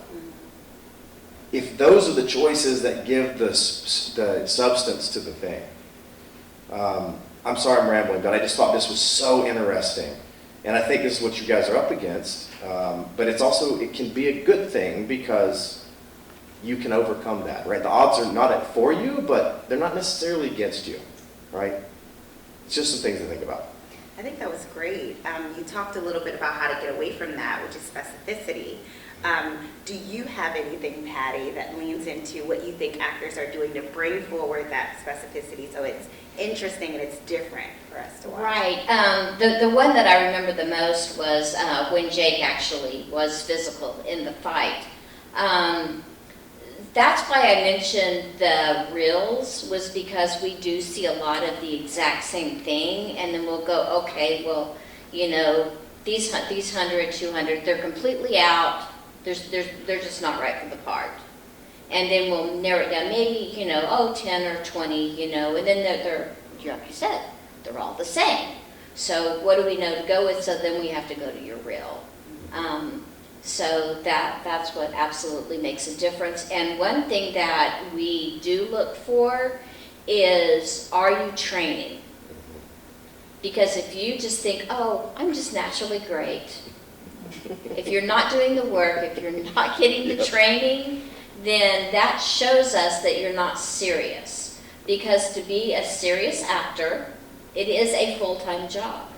If those are the choices that give the substance to the thing, I'm sorry I'm rambling, but I just thought this was so interesting. And I think this is what you guys are up against. But it can be a good thing because you can overcome that, right? The odds are not for you, but they're not necessarily against you, right? It's just some things to think about. I think that was great. You talked a little bit about how to get away from that, which is specificity. Do you have anything, Patti, that leans into what you think actors are doing to bring forward that specificity so it's interesting and it's different for us to watch? Right. The one that I remember the most was when Jake actually was physical in the fight. That's why I mentioned the reels, was because we do see a lot of the exact same thing, and then we'll go, okay, well, you know, these 100, 200, they're completely out. They're just not right for the part. And then we'll narrow it down, maybe, 10 or 20, and then they're like you said, they're all the same. So what do we know to go with? So then we have to go to your reel. So that's what absolutely makes a difference. And one thing that we do look for is, are you training? Because if you just think, oh, I'm just naturally great. If you're not doing the work, if you're not getting the training, then that shows us that you're not serious. Because to be a serious actor, it is a full-time job.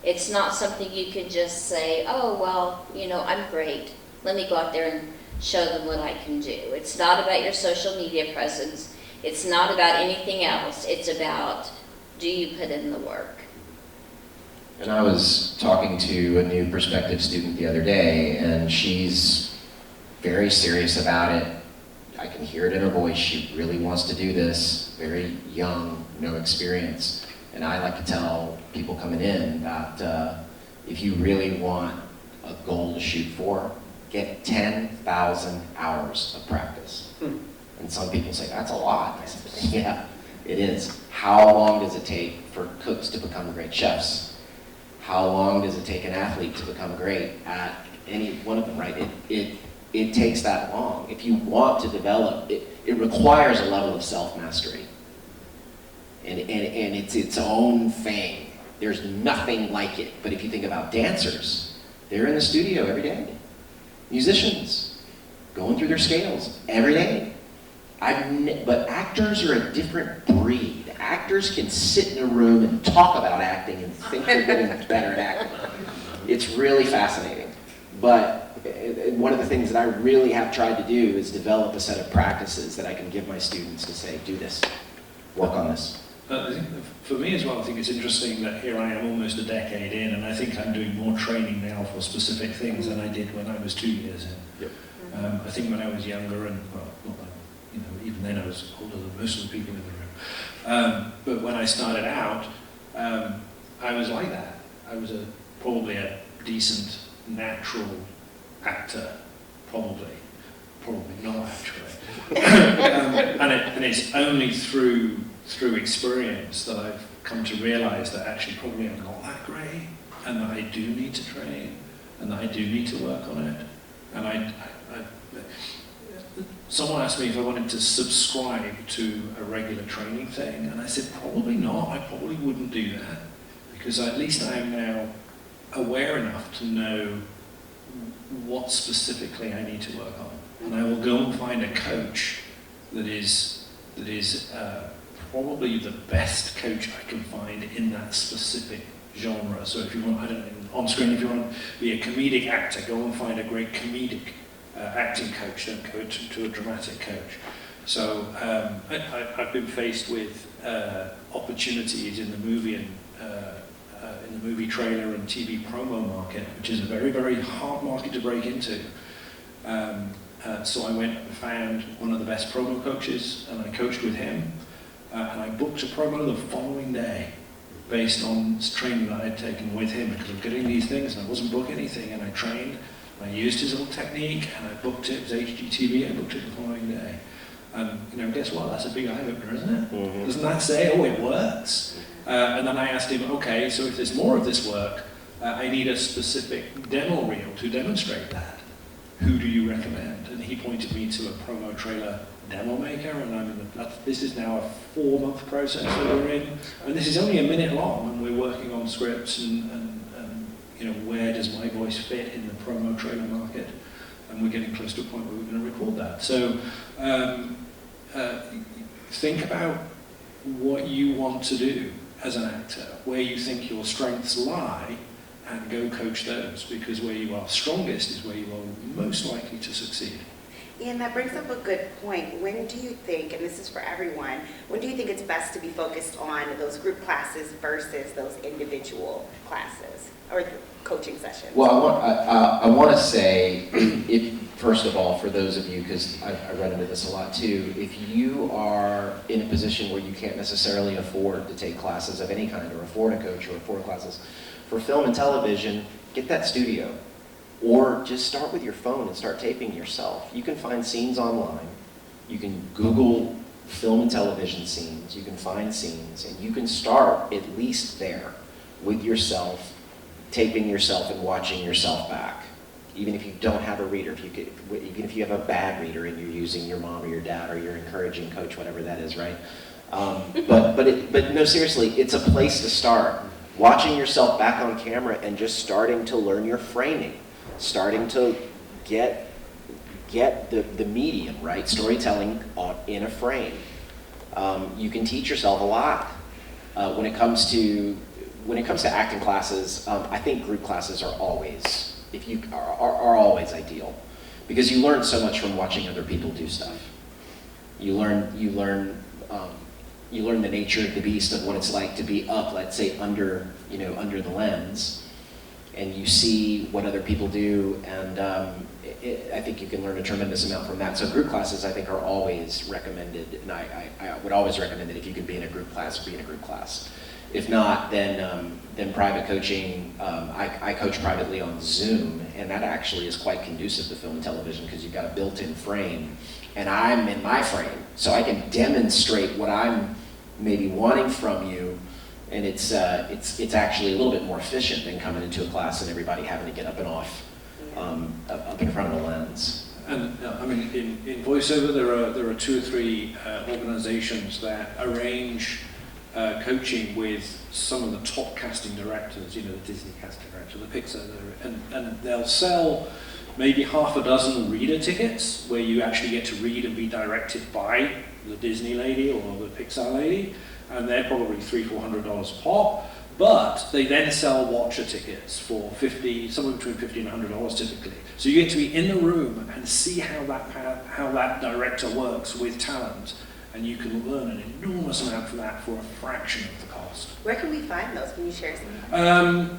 It's not something you can just say, oh, well, you know, I'm great. Let me go out there and show them what I can do. It's not about your social media presence. It's not about anything else. It's about, do you put in the work? And I was talking to a new prospective student the other day, and she's very serious about it. I can hear it in her voice. She really wants to do this. Very young, no experience. And I like to tell people coming in that if you really want a goal to shoot for, get 10,000 hours of practice. And some people say, that's a lot. I said, yeah, it is. How long does it take for cooks to become great chefs? How long does it take an athlete to become great at any one of them, right? It takes that long. If you want to develop, it requires a level of self-mastery. And it's its own thing. There's nothing like it. But if you think about dancers, they're in the studio every day. Musicians, going through their scales every day. But actors are a different breed. Actors can sit in a room and talk about acting and think they're getting better at acting. It's really fascinating. But one of the things that I really have tried to do is develop a set of practices that I can give my students to say, do this, work on this. I think for me as well, I think it's interesting that here I am almost a decade in, and I think I'm doing more training now for specific things than I did when I was 2 years in. Yep. I think when I was younger, and well, not that, you know, even then I was older than most of the people in the room. But when I started out, I was like that. I was probably a decent, natural actor, probably not actually. And it's only through experience that I've come to realize that actually probably I'm not that great, and that I do need to train, and that I do need to work on it. And someone asked me if I wanted to subscribe to a regular training thing, and I said probably not. I probably wouldn't do that, because at least I am now aware enough to know what specifically I need to work on. And I will go and find a coach that is probably the best coach I can find in that specific genre. So if you want, I don't know, on screen, if you want to be a comedic actor, go and find a great comedic acting coach, don't go to a dramatic coach. So I've been faced with opportunities in the movie and in the movie trailer and TV promo market, which is a very, very hard market to break into. So I went and found one of the best promo coaches, and I coached with him, and I booked a promo the following day based on training that I had taken with him, because I'm getting these things and I wasn't booking anything, and I trained, and I used his little technique, and I booked it. It was HGTV, I booked it the following day. And you know, guess what? That's a big eye-opener, isn't it? Mm-hmm. Doesn't that say, oh, it works? And then I asked him, okay, so if there's more of this work, I need a specific demo reel to demonstrate that. Who do you recommend? And he pointed me to a promo trailer demo maker, and this is now a 4-month process that we're in. And this is only a minute long, and we're working on scripts and you know, where does my voice fit in the promo trailer market? And we're getting close to a point where we're going to record that. So think about what you want to do as an actor, where you think your strengths lie, and go coach those, because where you are strongest is where you are most likely to succeed. Ian, that brings up a good point. When do you think, and this is for everyone, when do you think it's best to be focused on those group classes versus those individual classes or coaching sessions? Well, I want to say, first of all, for those of you, because I run into this a lot too, if you are in a position where you can't necessarily afford to take classes of any kind, or afford a coach, or afford classes, for film and television, get that studio. Or just start with your phone and start taping yourself. You can find scenes online. You can Google film and television scenes. You can find scenes, and you can start at least there with yourself, taping yourself and watching yourself back. Even if you don't have a reader, even if you have a bad reader and you're using your mom or your dad or your encouraging coach, whatever that is, right? But no, seriously, it's a place to start. Watching yourself back on camera and just starting to learn your framing. Starting to get the medium, right? Storytelling in a frame. You can teach yourself a lot when it comes to when it comes to acting classes, I think group classes are always, are always ideal, because you learn so much from watching other people do stuff. You learn the nature of the beast, of what it's like to be up, let's say, under the lens, and you see what other people do, and I think you can learn a tremendous amount from that. So group classes, I think, are always recommended, and I would always recommend that if you can be in a group class, be in a group class. If not, then private coaching. I coach privately on Zoom, and that actually is quite conducive to film and television, because you've got a built-in frame, and I'm in my frame, so I can demonstrate what I'm maybe wanting from you, and it's actually a little bit more efficient than coming into a class and everybody having to get up and off up in front of the lens. And I mean, in voiceover, there are 2 or 3 organizations that arrange coaching with some of the top casting directors, the Disney casting director, the Pixar, and they'll sell maybe half a dozen reader tickets where you actually get to read and be directed by the Disney lady or the Pixar lady, and they're probably $300-400 a pop. But they then sell watcher tickets for somewhere between $50 and $100 typically. So you get to be in the room and see how that director works with talent, and you can learn an enormous amount from that for a fraction of the cost. Where can we find those? Can you share some?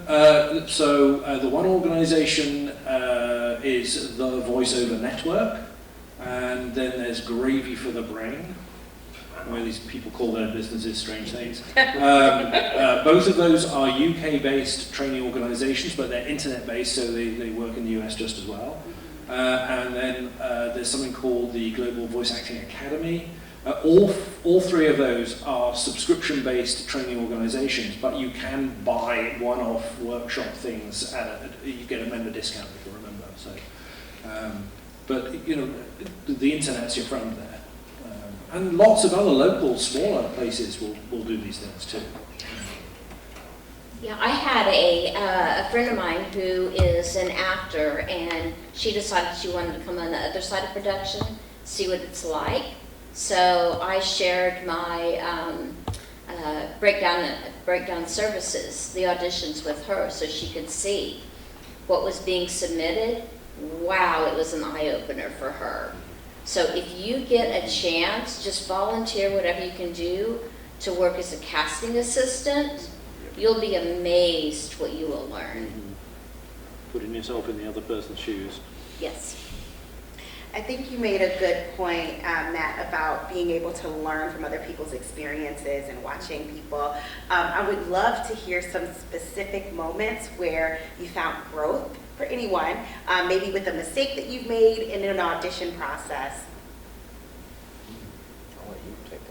The one organization is the VoiceOver Network, and then there's Gravy for the Brain, where these people call their businesses strange things. Both of those are UK-based training organizations, but they're internet-based, so they work in the US just as well. And then there's something called the Global Voice Acting Academy. All 3 of those are subscription-based training organizations, but you can buy one-off workshop things you get a member discount if you remember. So, but the internet's your friend there. And lots of other local, smaller places will do these things too. Yeah, I had a friend of mine who is an actor, and she decided she wanted to come on the other side of production, see what it's like. So I shared my breakdown services, the auditions with her, so she could see what was being submitted. Wow, it was an eye-opener for her. So if you get a chance, just volunteer whatever you can do to work as a casting assistant. You'll be amazed what you will learn. Putting yourself in the other person's shoes. Yes. I think you made a good point, Matt, about being able to learn from other people's experiences and watching people. I would love to hear some specific moments where you found growth for anyone, maybe with a mistake that you've made in an audition process. I'll let you take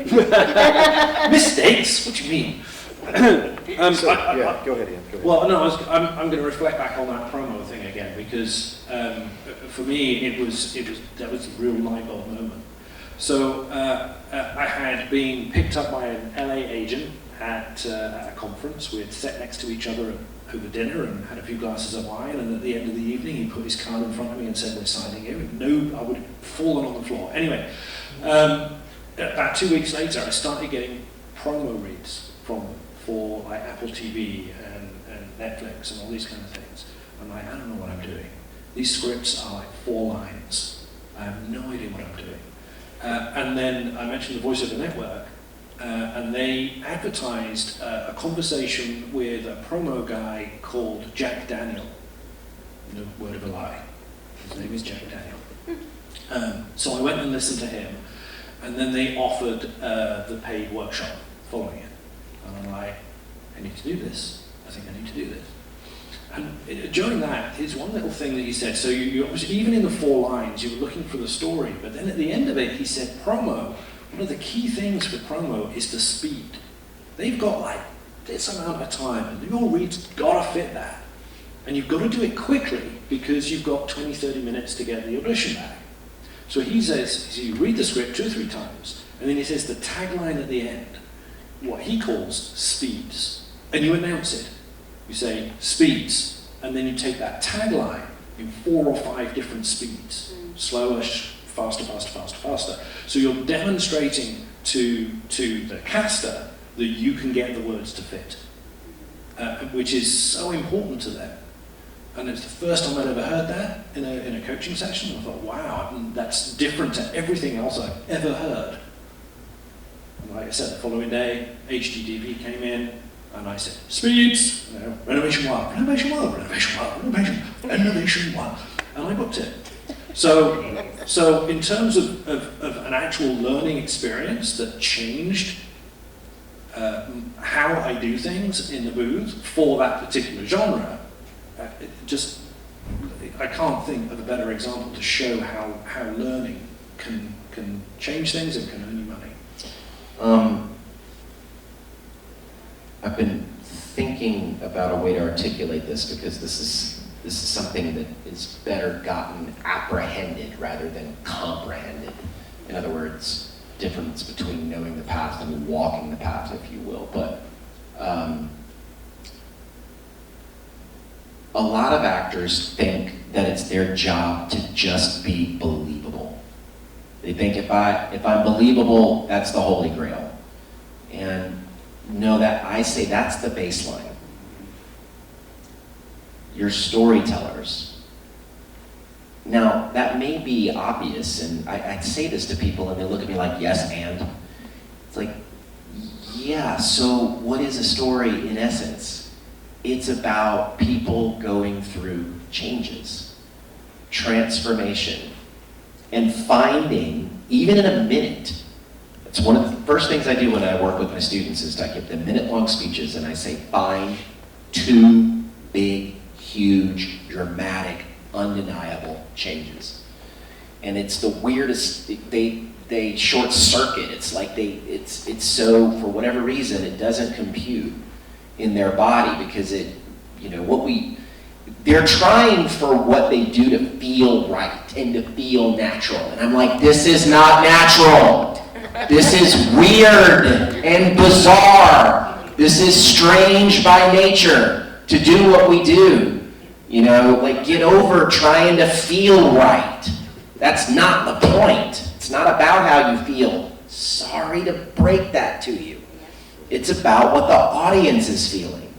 that. Mistakes? What do you mean? Go ahead, Ian. Go ahead. Well, no, I'm going to reflect back on that promo thing again, because for me that was a real light bulb moment. So I had been picked up by an LA agent at a conference. We had sat next to each other over dinner and had a few glasses of wine, and at the end of the evening he put his card in front of me and said, "We're signing you." No, I would have fallen on the floor. Anyway, about 2 weeks later I started getting promo reads from them for like Apple TV and Netflix and all these kind of things. I'm like, I don't know what I'm doing. These scripts are like 4 lines. I have no idea what I'm doing. And then I mentioned the VoiceOver Network, and they advertised a conversation with a promo guy called Jack Daniel. No word of a lie. His name is Jack Daniel. So I went and listened to him, and then they offered the paid workshop following it. And I'm like, I need to do this. I think I need to do this. And during that, here's one little thing that he said. So you obviously, even in the 4 lines, you were looking for the story. But then at the end of it, he said, promo, one of the key things for promo is the speed. They've got like this amount of time, and your read's got to fit that. And you've got to do it quickly, because you've got 20-30 minutes to get the audition back. So he says, you read the script 2 or 3 times, and then he says the tagline at the end, what he calls speeds, and you announce it. You say speeds, and then you take that tagline in 4 or 5 different speeds, slower, faster, faster, faster, faster. So you're demonstrating to the caster that you can get the words to fit. which is so important to them. And it's the first time I'd ever heard that in a coaching session. I thought, wow, that's different to everything else I've ever heard. And like I said, the following day, HGTV came in, and I said, speeds, renovation 1, renovation 1, renovation 1, renovation 1, and I booked it. So in terms of an actual learning experience that changed how I do things in the booth for that particular genre, I can't think of a better example to show how learning can change things and can earn you money. I've been thinking about a way to articulate this, because this is something that is better gotten apprehended rather than comprehended. In other words, difference between knowing the path and walking the path, if you will. But a lot of actors think that it's their job to just be believable. They think if I'm believable, that's the Holy Grail. And no, that I say that's the baseline. You're storytellers. Now, that may be obvious, and I say this to people and they look at me like, yes, and? It's like, yeah, so what is a story in essence? It's about people going through changes, transformation, and finding, even in a minute. It's one of the first things I do when I work with my students is I give them minute-long speeches and I say, find 2 big, huge, dramatic, undeniable changes. And it's the weirdest, they short circuit. It's like it's so, for whatever reason, it doesn't compute in their body, because they're trying for what they do to feel right and to feel natural. And I'm like, this is not natural. This is weird and bizarre. This is strange by nature to do what we do. Get over trying to feel right. That's not the point. It's not about how you feel. Sorry to break that to you. It's about what the audience is feeling.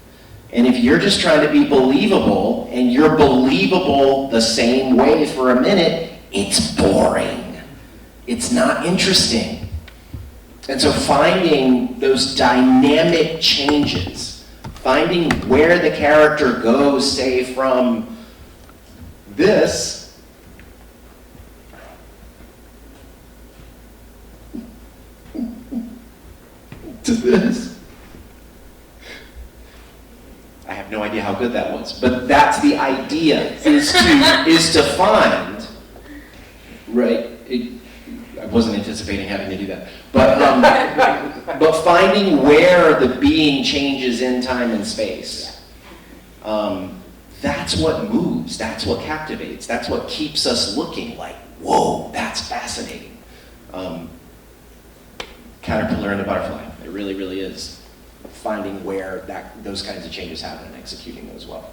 And if you're just trying to be believable, and you're believable the same way for a minute, it's boring. It's not interesting. And so finding those dynamic changes, finding where the character goes, say, from this to this. I have no idea how good that was, but that's the idea, is to find, right? I wasn't anticipating having to do that, but finding where the being changes in time and space. That's what moves, that's what captivates, that's what keeps us looking like, whoa, that's fascinating. Caterpillar and the butterfly, it really, really is. Finding where those kinds of changes happen and executing those well.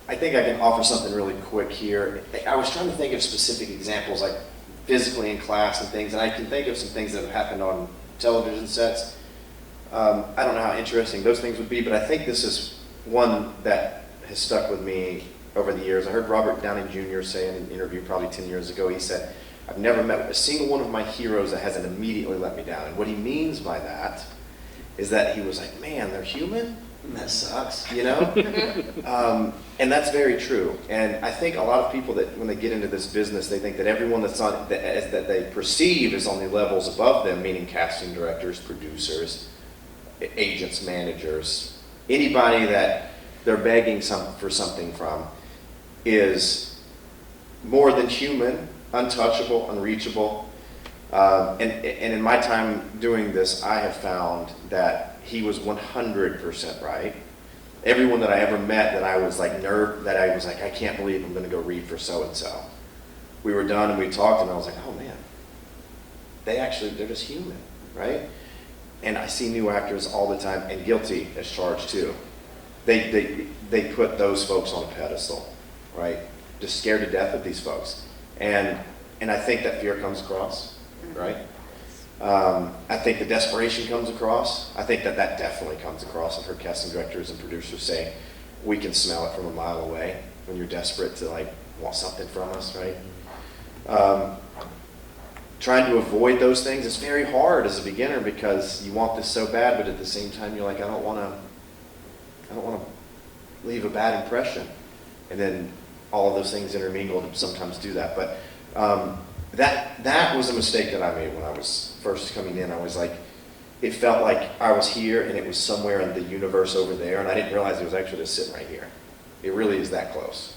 I think I can offer something really quick here. I was trying to think of specific examples, like physically in class and things, and I can think of some things that have happened on television sets. I don't know how interesting those things would be, but I think this is one that has stuck with me over the years. I heard Robert Downey Jr. say in an interview probably 10 years ago, he said, I've never met a single one of my heroes that hasn't immediately let me down. And what he means by that is that he was like, man, they're human? That sucks, and that's very true. And I think a lot of people that when they get into this business, they think that everyone that they perceive is on the levels above them, meaning casting directors, producers, agents, managers, anybody that they're begging for something from is more than human, untouchable, unreachable. And in my time doing this, I have found that he was 100% right. Everyone that I ever met that I was like I can't believe I'm going to go read for so-and-so. We were done and we talked and I was like, oh man, they're just human, right? And I see new actors all the time, and guilty as charged too. They put those folks on a pedestal, right? Just scared to death of these folks. And I think that fear comes across, right? I think the desperation comes across. I think that definitely comes across. I've heard casting directors and producers say, we can smell it from a mile away when you're desperate to like want something from us, right? Trying to avoid those things, it's very hard as a beginner because you want this so bad, but at the same time you're like, I don't want to leave a bad impression. And then all of those things intermingle to sometimes do that. But that was a mistake that I made when I was first coming in. I was like, it felt like I was here and it was somewhere in the universe over there, and I didn't realize it was actually just sitting right here. It really is that close.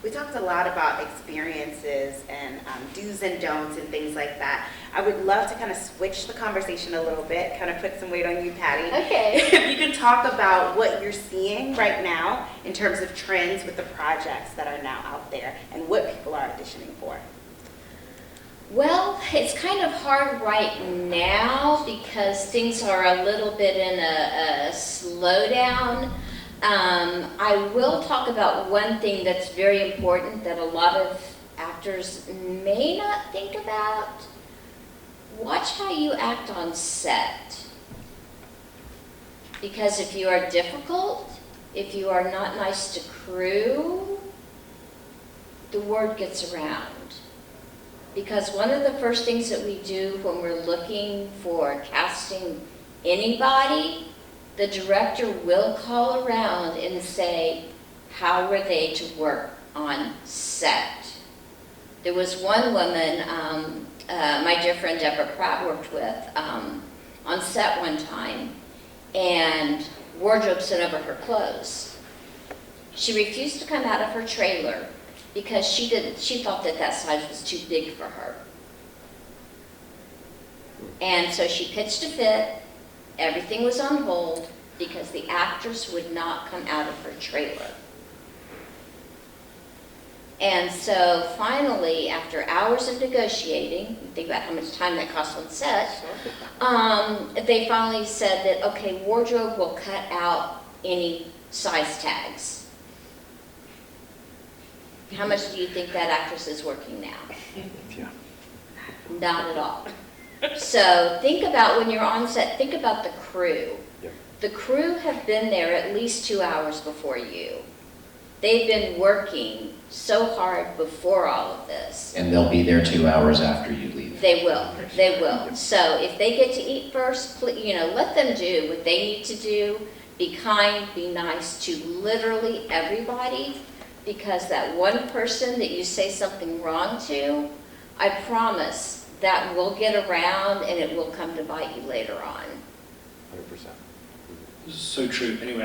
We talked a lot about experiences and do's and don'ts and things like that. I would love to kind of switch the conversation a little bit, kind of put some weight on you, Patti. Okay. If you could talk about what you're seeing right now in terms of trends with the projects that are now out there and what people are auditioning for. Well, it's kind of hard right now because things are a little bit in a slowdown. I will talk about one thing that's very important that a lot of actors may not think about. Watch how you act on set. Because if you are difficult, if you are not nice to crew, the word gets around. Because one of the first things that we do when we're looking for casting anybody, the director will call around and say, how were they to work on set? There was one woman, my dear friend Deborah Pratt worked with, on set one time, and wardrobe sent over her clothes. She refused to come out of her trailer because she thought that size was too big for her. And so she pitched a fit. Everything was on hold because the actress would not come out of her trailer. And so finally, after hours of negotiating, think about how much time that costs on set, they finally said that, okay, wardrobe will cut out any size tags. How much do you think that actress is working now? Yeah. Not at all. So think about when you're on set, think about the crew. Yep. The crew have been there at least 2 hours before you. They've been working so hard before all of this. And they'll be there 2 hours after you leave. They will, they will. So if they get to eat first, let them do what they need to do. Be kind, be nice to literally everybody, because that one person that you say something wrong to, I promise, that will get around and it will come to bite you later on. 100%. So true. Anyway,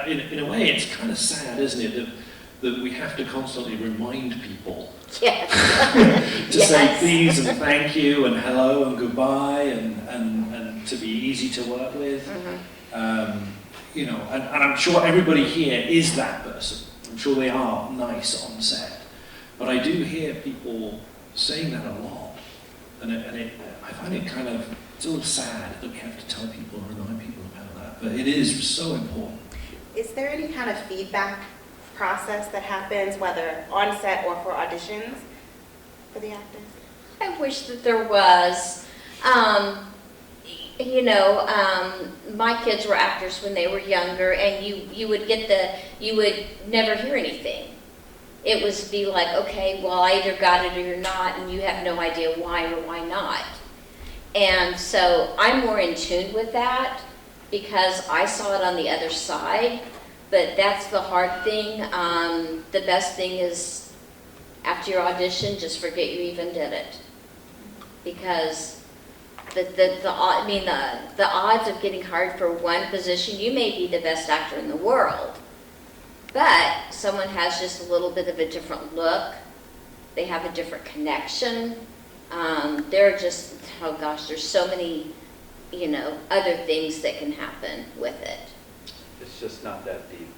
in a way, it's kind of sad, isn't it, that we have to constantly remind people Yes. to say please and thank you and hello and goodbye and to be easy to work with. Mm-hmm. And I'm sure everybody here is that person. I'm sure they are nice on set. But I do hear people saying that a lot. And I find it kind of, it's a little sad that we have to tell people and remind people about that. But it is so important. Is there any kind of feedback process that happens, whether on set or for auditions, for the actors? I wish that there was. My kids were actors when they were younger, and you would never hear anything. It was be like, okay, well, I either got it or you're not, and you have no idea why or why not. And so I'm more in tune with that because I saw it on the other side, but that's the hard thing. The best thing is after your audition, just forget you even did it. Because the odds of getting hired for one position, you may be the best actor in the world, but someone has just a little bit of a different look. They have a different connection. There are just, oh gosh, there's so many, other things that can happen with it. It's just not that deep.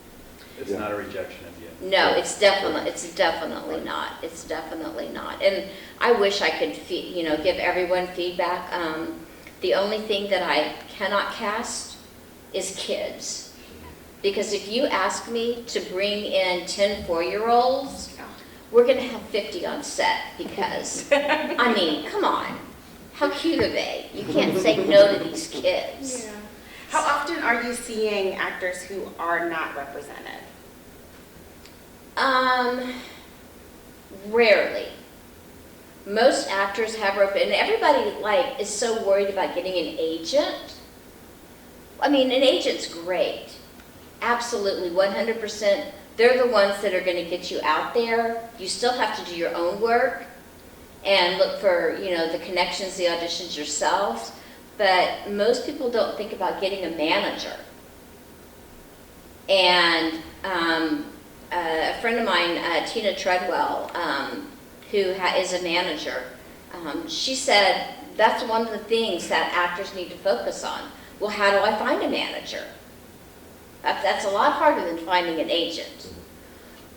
It's Yeah. not a rejection of you. No, it's definitely not. It's definitely not. And I wish I could, give everyone feedback. The only thing that I cannot cast is kids. Because if you ask me to bring in 10 4-year-olds, we're gonna have 50 on set because, I mean, come on. How cute are they? You can't say no to these kids. Yeah. How often are you seeing actors who are not represented? Rarely. Most actors have, and everybody like is so worried about getting an agent. I mean, an agent's great. Absolutely, 100%. They're the ones that are gonna get you out there. You still have to do your own work and look for, you know, the connections, the auditions yourself. But most people don't think about getting a manager. And a friend of mine, Tina Treadwell, who is a manager, she said that's one of the things that actors need to focus on. Well, how do I find a manager? That's a lot harder than finding an agent.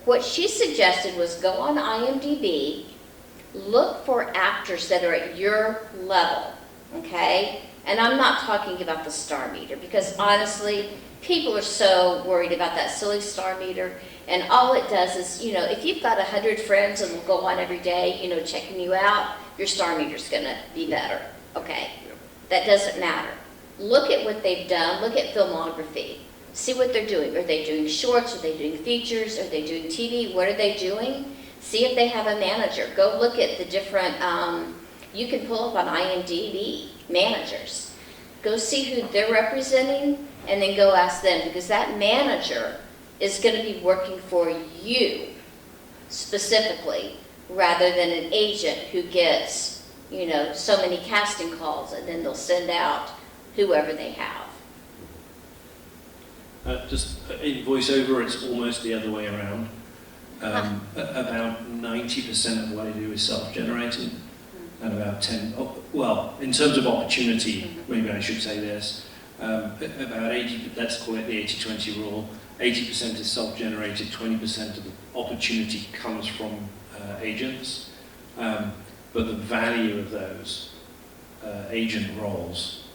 What she suggested was go on IMDb, look for actors that are at your level, okay? And I'm not talking about the star meter, because honestly, people are so worried about that silly star meter, and all it does is, you know, if you've got 100 friends and will go on every day, you know, checking you out, your star meter's gonna be better, okay? That doesn't matter. Look at what they've done, look at filmography. See what they're doing. Are they doing shorts? Are they doing features? Are they doing TV? What are they doing? See if they have a manager. Go look at the different, you can pull up on IMDb managers. Go see who they're representing and then go ask them, because that manager is going to be working for you specifically rather than an agent who gets, you know, so many casting calls and then they'll send out whoever they have. Just in voiceover, it's almost the other way around. About 90% of what I do is self-generated, and about 10, well, in terms of opportunity, maybe I should say this, about 80, let's call it the 80-20 rule, 80% is self-generated, 20% of the opportunity comes from agents, but the value of those agent roles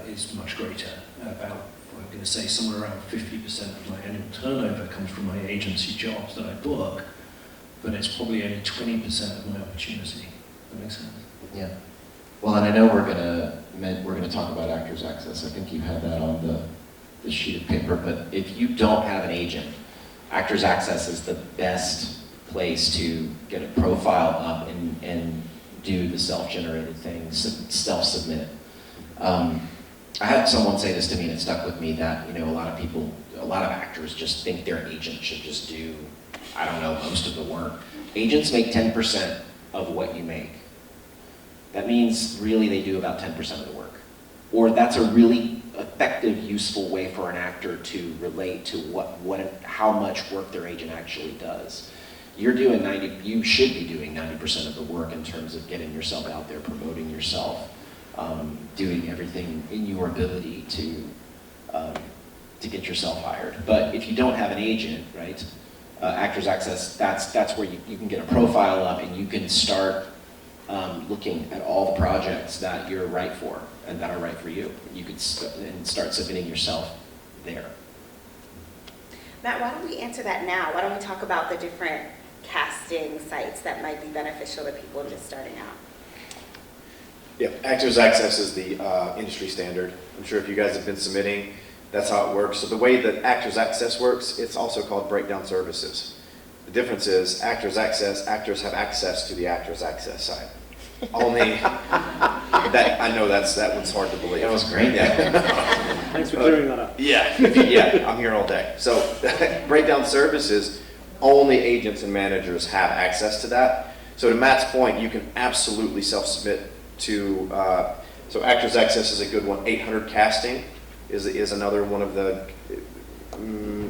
is much greater. About, I'm going to say somewhere around 50% of my annual turnover comes from my agency jobs that I book, but it's probably only 20% of my opportunity. That makes sense? Yeah. Well, and I know we're gonna talk about Actors Access. I think you had that on the sheet of paper. But if you don't have an agent, Actors Access is the best place to get a profile up and do the self-generated things, self-submit. I had someone say this to me and it stuck with me, that, you know, a lot of actors just think their agent should just do, I don't know, most of the work. Agents make 10% of what you make. That means really they do about 10% of the work. Or that's a really effective, useful way for an actor to relate to how much work their agent actually does. You should be doing 90% of the work in terms of getting yourself out there, promoting yourself, doing everything in your ability to get yourself hired. But if you don't have an agent, right, Actors Access, that's where you can get a profile up and you can start looking at all the projects that you're right for and that are right for you. You could start submitting yourself there. Matt, why don't we answer that now? Why don't we talk about the different casting sites that might be beneficial to people just starting out? Yeah, Actors Access is the industry standard. I'm sure if you guys have been submitting, that's how it works. So the way that Actors Access works, it's also called breakdown services. The difference is Actors Access, actors have access to the Actors Access site. Only that, I know that one's hard to believe. That was great. Yeah. Thanks for clearing that up. Yeah, yeah, I'm here all day. So breakdown services, only agents and managers have access to that. So to Matt's point, you can absolutely self-submit to, so Actors Access is a good one. 800 Casting is another one of the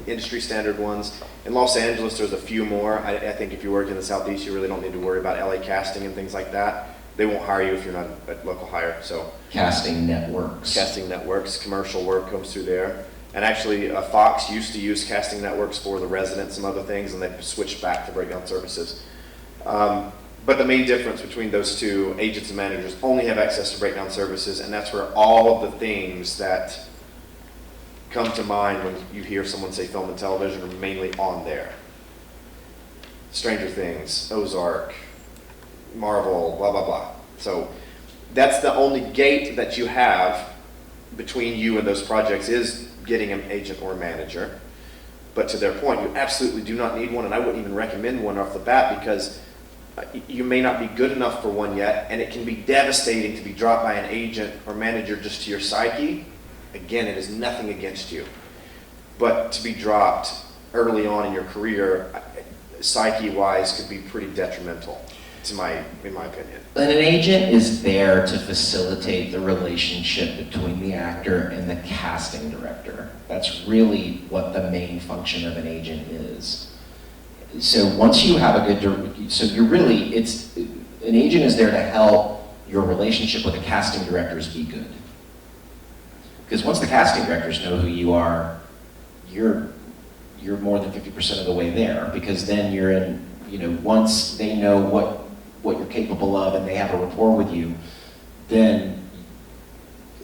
industry standard ones. In Los Angeles, there's a few more. I think if you work in the Southeast, you really don't need to worry about LA Casting and things like that. They won't hire you if you're not a local hire. So Casting networks. Casting networks, commercial work comes through there. And actually, Fox used to use casting networks for The Resident, some other things, and they switched back to breakdown services. But the main difference between those two, agents and managers only have access to breakdown services, and that's where all of the things that come to mind when you hear someone say film and television are mainly on there. Stranger Things, Ozark, Marvel, blah, blah, blah. So that's the only gate that you have between you and those projects is getting an agent or a manager. But to their point, you absolutely do not need one, and I wouldn't even recommend one off the bat because you may not be good enough for one yet, and it can be devastating to be dropped by an agent or manager just to your psyche. Again, it is nothing against you. But to be dropped early on in your career, psyche-wise, could be pretty detrimental, in my opinion. And an agent is there to facilitate the relationship between the actor and the casting director. That's really what the main function of an agent is. So once you have a good, so you're really, an agent is there to help your relationship with the casting directors be good. Because once the casting directors know who you are, you're more than 50% of the way there, because then you're in, once they know what you're capable of and they have a rapport with you, then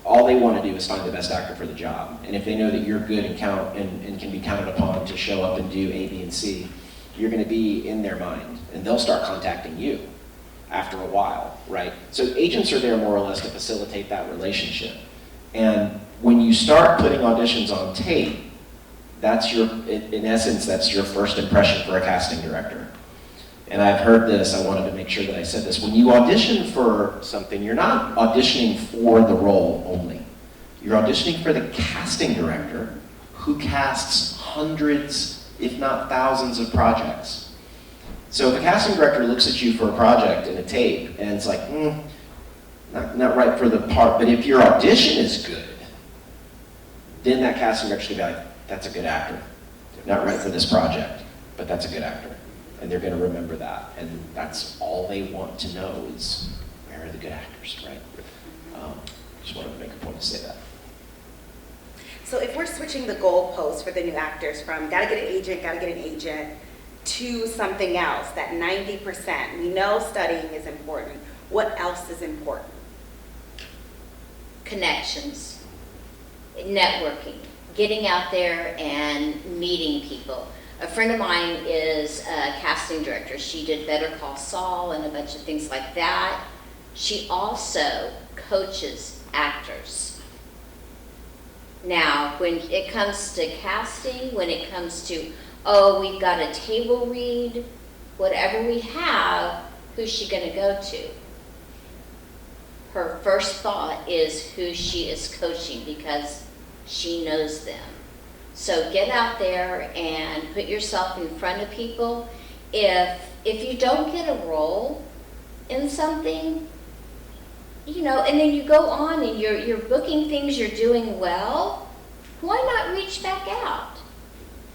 all they want to do is find the best actor for the job. And if they know that you're good and can be counted upon to show up and do A, B, and C, you're going to be in their mind, and they'll start contacting you after a while, right? So agents are there more or less to facilitate that relationship. And when you start putting auditions on tape, that's in essence, that's your first impression for a casting director. And I've heard this, I wanted to make sure that I said this. When you audition for something, you're not auditioning for the role only. You're auditioning for the casting director who casts hundreds, if not thousands of projects. So if a casting director looks at you for a project in a tape and it's like, not right for the part, but if your audition is good, then that casting director will be like, that's a good actor. Not right for this project, but that's a good actor. And they're going to remember that. And that's all they want to know is, where are the good actors, right? Just wanted to make a point to say that. So if we're switching the goalpost for the new actors from gotta get an agent, to something else, that 90%, we know studying is important. What else is important? Connections, networking, getting out there and meeting people. A friend of mine is a casting director. She did Better Call Saul and a bunch of things like that. She also coaches actors. Now, when it comes to casting, when it comes to, oh, we've got a table read, whatever we have, who's she going to go to? Her first thought is who she is coaching because she knows them. So get out there and put yourself in front of people. If you don't get a role in something, and then you go on and you're booking things, you're doing well, why not reach back out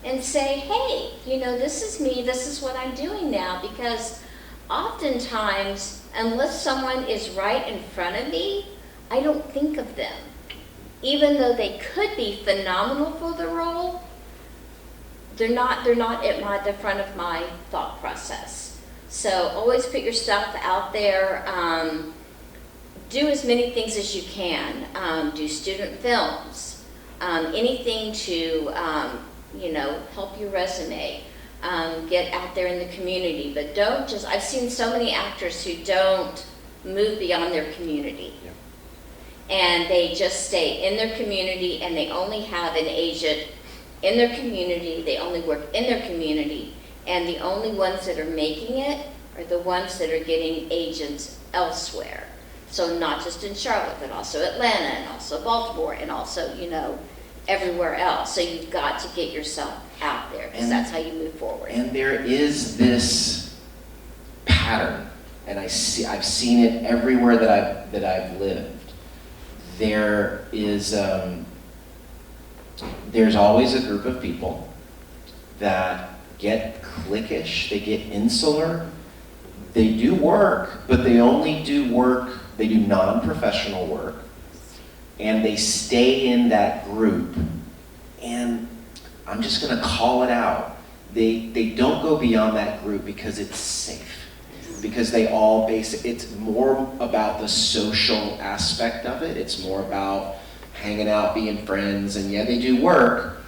and say, hey, this is me, this is what I'm doing now, because oftentimes, unless someone is right in front of me, I don't think of them. Even though they could be phenomenal for the role, they're not at the front of my thought process. So always put your stuff out there. Do as many things as you can. Do student films. Anything to help your resume. Get out there in the community, but don't just. I've seen so many actors who don't move beyond their community. Yeah. And they just stay in their community, and they only have an agent in their community, they only work in their community, and the only ones that are making it are the ones that are getting agents elsewhere. So not just in Charlotte, but also Atlanta, and also Baltimore, and also, everywhere else. So you've got to get yourself out there, because that's how you move forward. And there is this pattern, and I've seen it everywhere that I've lived. There is, there's always a group of people that get cliquish, they get insular, they do work, but they only do work, they do non-professional work, and they stay in that group, and I'm just gonna call it out. They don't go beyond that group because it's safe. Because they all it's more about the social aspect of it. It's more about hanging out, being friends, and yeah, they do work,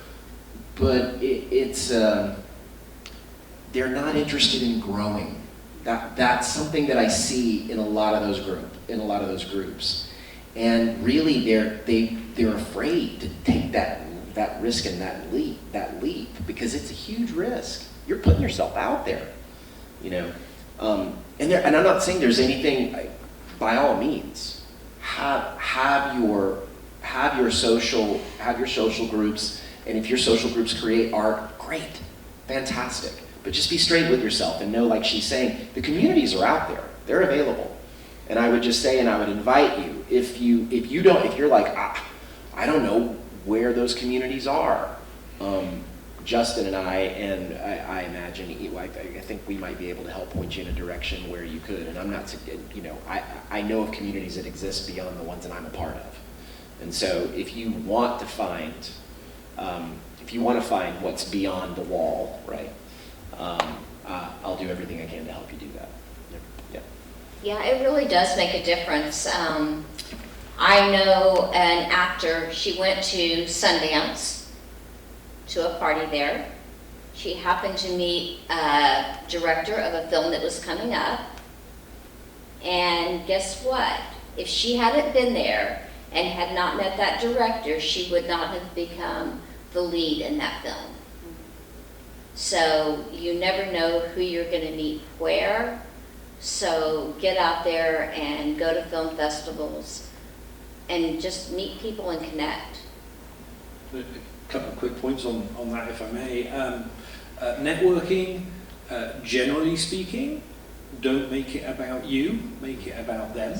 but they're they're not interested in growing. That's something that I see in a lot of those groups. And really they're afraid to take that risk and that leap because it's a huge risk. You're putting yourself out there, you know. And I'm not saying there's anything, by all means, have your social groups, and if your social groups create art, great, fantastic. But just be straight with yourself and know, like she's saying, the communities are out there, they're available. And I would just say, and I would invite you, if you're like, I don't know where those communities are. Justin and I imagine, I think we might be able to help point you in a direction where you could. And I'm not, you know, I know of communities that exist beyond the ones that I'm a part of. And so if you want to find what's beyond the wall, right? I'll do everything I can to help you do that. Yeah. Yeah, it really does make a difference. I know an actor, she went to Sundance, to a party there. She happened to meet a director of a film that was coming up. And guess what? If she hadn't been there and had not met that director, she would not have become the lead in that film. So you never know who you're going to meet where. So get out there and go to film festivals and just meet people and connect. A couple of quick points on that, if I may. Networking, generally speaking, don't make it about you, make it about them.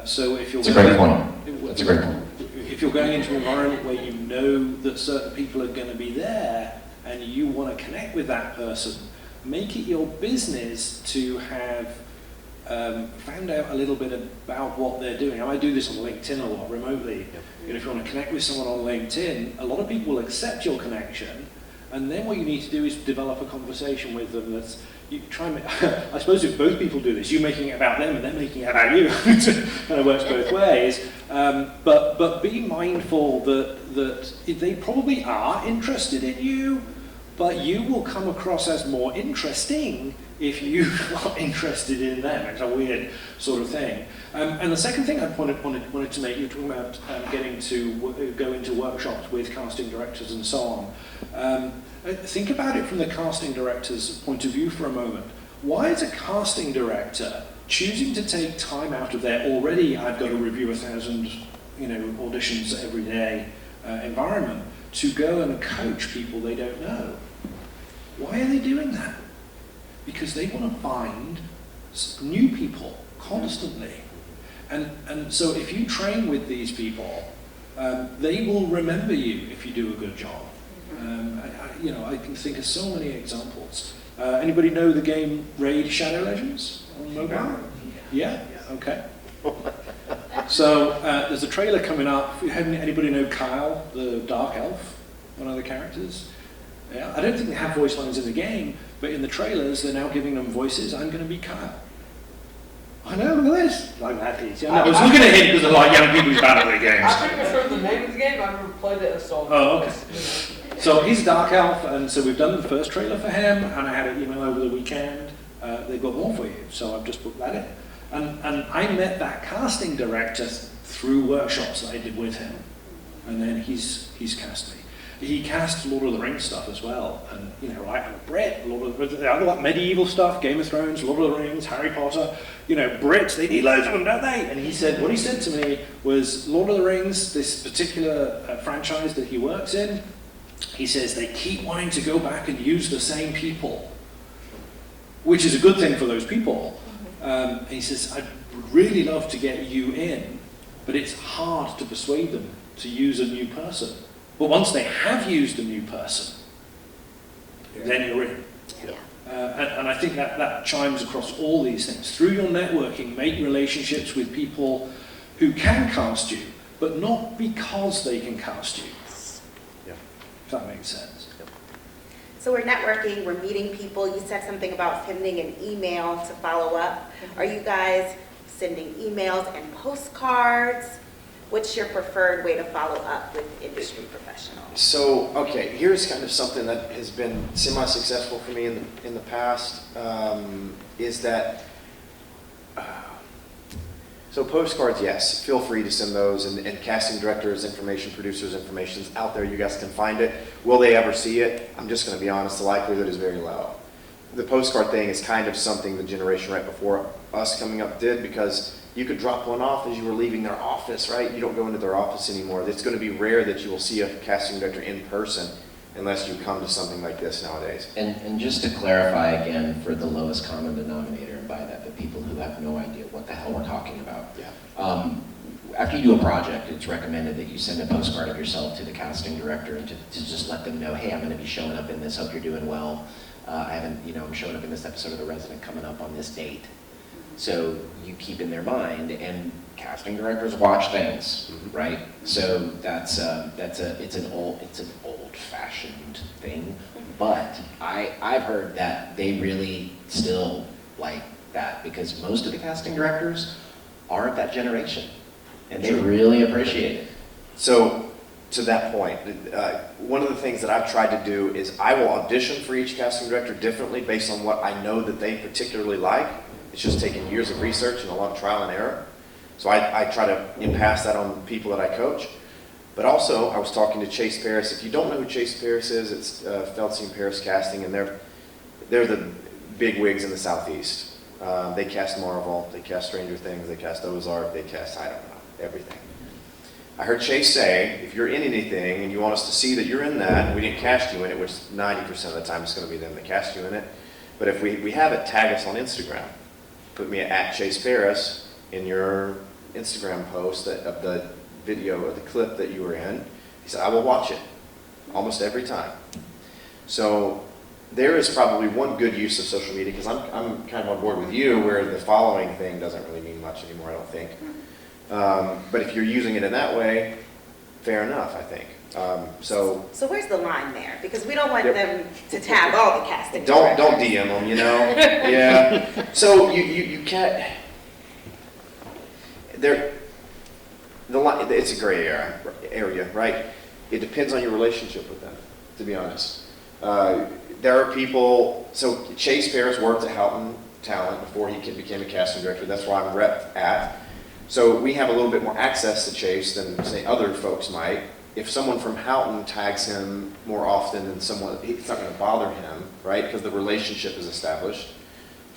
So if you're That's a great point. That's a great point. If you're going into an environment where you know that certain people are going to be there and you want to connect with that person, make it your business to have found out a little bit about what they're doing. I do this on LinkedIn a lot, remotely. You know, if you want to connect with someone on LinkedIn, a lot of people will accept your connection, and then what you need to do is develop a conversation with them that's, you try and I suppose if both people do this, you making it about them and they're making it about you, it kind of works both ways. But be mindful that they probably are interested in you, but you will come across as more interesting if you are interested in them. It's a weird sort of thing. And the second thing I wanted to make, you were talking about getting to go into workshops with casting directors and so on. Think about it from the casting director's point of view for a moment. Why is a casting director choosing to take time out of their already, I've got to review 1,000 auditions every day environment, to go and coach people they don't know? Why are they doing that? Because they want to find new people constantly. And so if you train with these people, they will remember you if you do a good job. I can think of so many examples. Anybody know the game Raid Shadow Legends on mobile? Yeah? Okay. So there's a trailer coming up. Anybody know Kyle, the Dark Elf, one of the characters? Yeah, I don't think they have voice lines in the game, but in the trailers, they're now giving them voices. I'm going to be Kyle. I know, look at this. Like that piece. Yeah, I was looking at him because I like young people who's bad at their games. I think I've heard the name of the game, I've never played it, so... Oh, okay. So he's a Dark Elf, and so we've done the first trailer for him, and I had an email over the weekend. They've got more for you, so I've just put that in. And I met that casting director through workshops that I did with him, and then he's cast me. He cast Lord of the Rings stuff as well, and I'm a Brit. I like medieval stuff, Game of Thrones, Lord of the Rings, Harry Potter. Brits, they need loads of them, don't they? And what he said to me was, Lord of the Rings, this particular franchise that he works in, he says they keep wanting to go back and use the same people, which is a good thing for those people. And he says, I'd really love to get you in, but it's hard to persuade them to use a new person. But once they have used a new person, then you're in. Yeah. And I think that chimes across all these things. Through your networking, make relationships with people who can cast you, but not because they can cast you. Yeah. If that makes sense. So we're networking, we're meeting people. You said something about sending an email to follow up. Are you guys sending emails and postcards? what's your preferred way to follow up with industry professionals? So, okay, here's kind of something that has been semi-successful for me in the past, is that, so postcards, yes, feel free to send those, and casting directors' information, producers' information is out there, you guys can find it. Will they ever see it? I'm just gonna be honest, the likelihood is very low. The postcard thing is kind of something the generation right before us coming up did, because you could drop one off as you were leaving their office, right? You don't go into their office anymore. It's going to be rare that you will see a casting director in person unless you come to something like this nowadays. And just to clarify again, for the lowest common denominator, and by that the people who have no idea what the hell we're talking about. Yeah. After you do a project, it's recommended that you send a postcard of yourself to the casting director and to just let them know, hey, I'm going to be showing up in this, hope you're doing well. I'm showing up in this episode of The Resident coming up on this date. So you keep in their mind, and casting directors watch things, right? So it's an old-fashioned thing, but I've heard that they really still like that, because most of the casting directors aren't that generation, and they really appreciate it. So, to that point, one of the things that I've tried to do is I will audition for each casting director differently based on what I know that they particularly like. It's just taken years of research and a lot of trial and error. So I try to impasse that on the people that I coach. But also, I was talking to Chase Paris. If you don't know who Chase Paris is, it's Feldsing Paris Casting, and they're the big wigs in the Southeast. They cast Marvel, they cast Stranger Things, they cast Ozark, they cast, I don't know, everything. I heard Chase say, if you're in anything and you want us to see that you're in that, and we didn't cast you in it, which 90% of the time it's going to be them that cast you in it, but if we have it, tag us on Instagram. Put me at Chase Paris in your Instagram post of the video or the clip that you were in. He said, I will watch it almost every time. So there is probably one good use of social media, because I'm kind of on board with you where the following thing doesn't really mean much anymore, I don't think. But if you're using it in that way, fair enough, I think. So where's the line there? Because we don't want them to tag all the casting don't directors. DM them, you know? Yeah. So you can't. It's a gray area, right? It depends on your relationship with them, to be honest. There are people. So Chase Paris worked at Houghton Talent before he became a casting director. That's where I'm rep at. So we have a little bit more access to Chase than, say, other folks might. If someone from Houghton tags him more often than someone, it's not going to bother him, right? Because the relationship is established.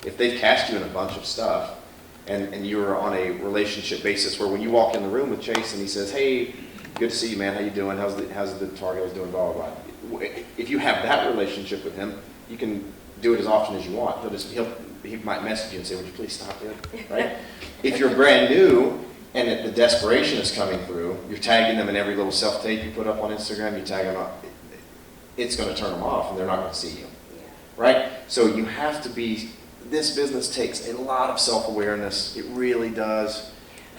If they've cast you in a bunch of stuff, and you're on a relationship basis where when you walk in the room with Chase and he says, hey, good to see you, man, how you doing? How's the Target doing, blah, blah, blah. If you have that relationship with him, you can do it as often as you want. He might message you and say, would you please stop it, right? If you're brand new and the desperation is coming through, you're tagging them in every little self-tape you put up on Instagram, you tag them up, it's going to turn them off and they're not going to see you, right? So you have to be, this business takes a lot of self-awareness, it really does.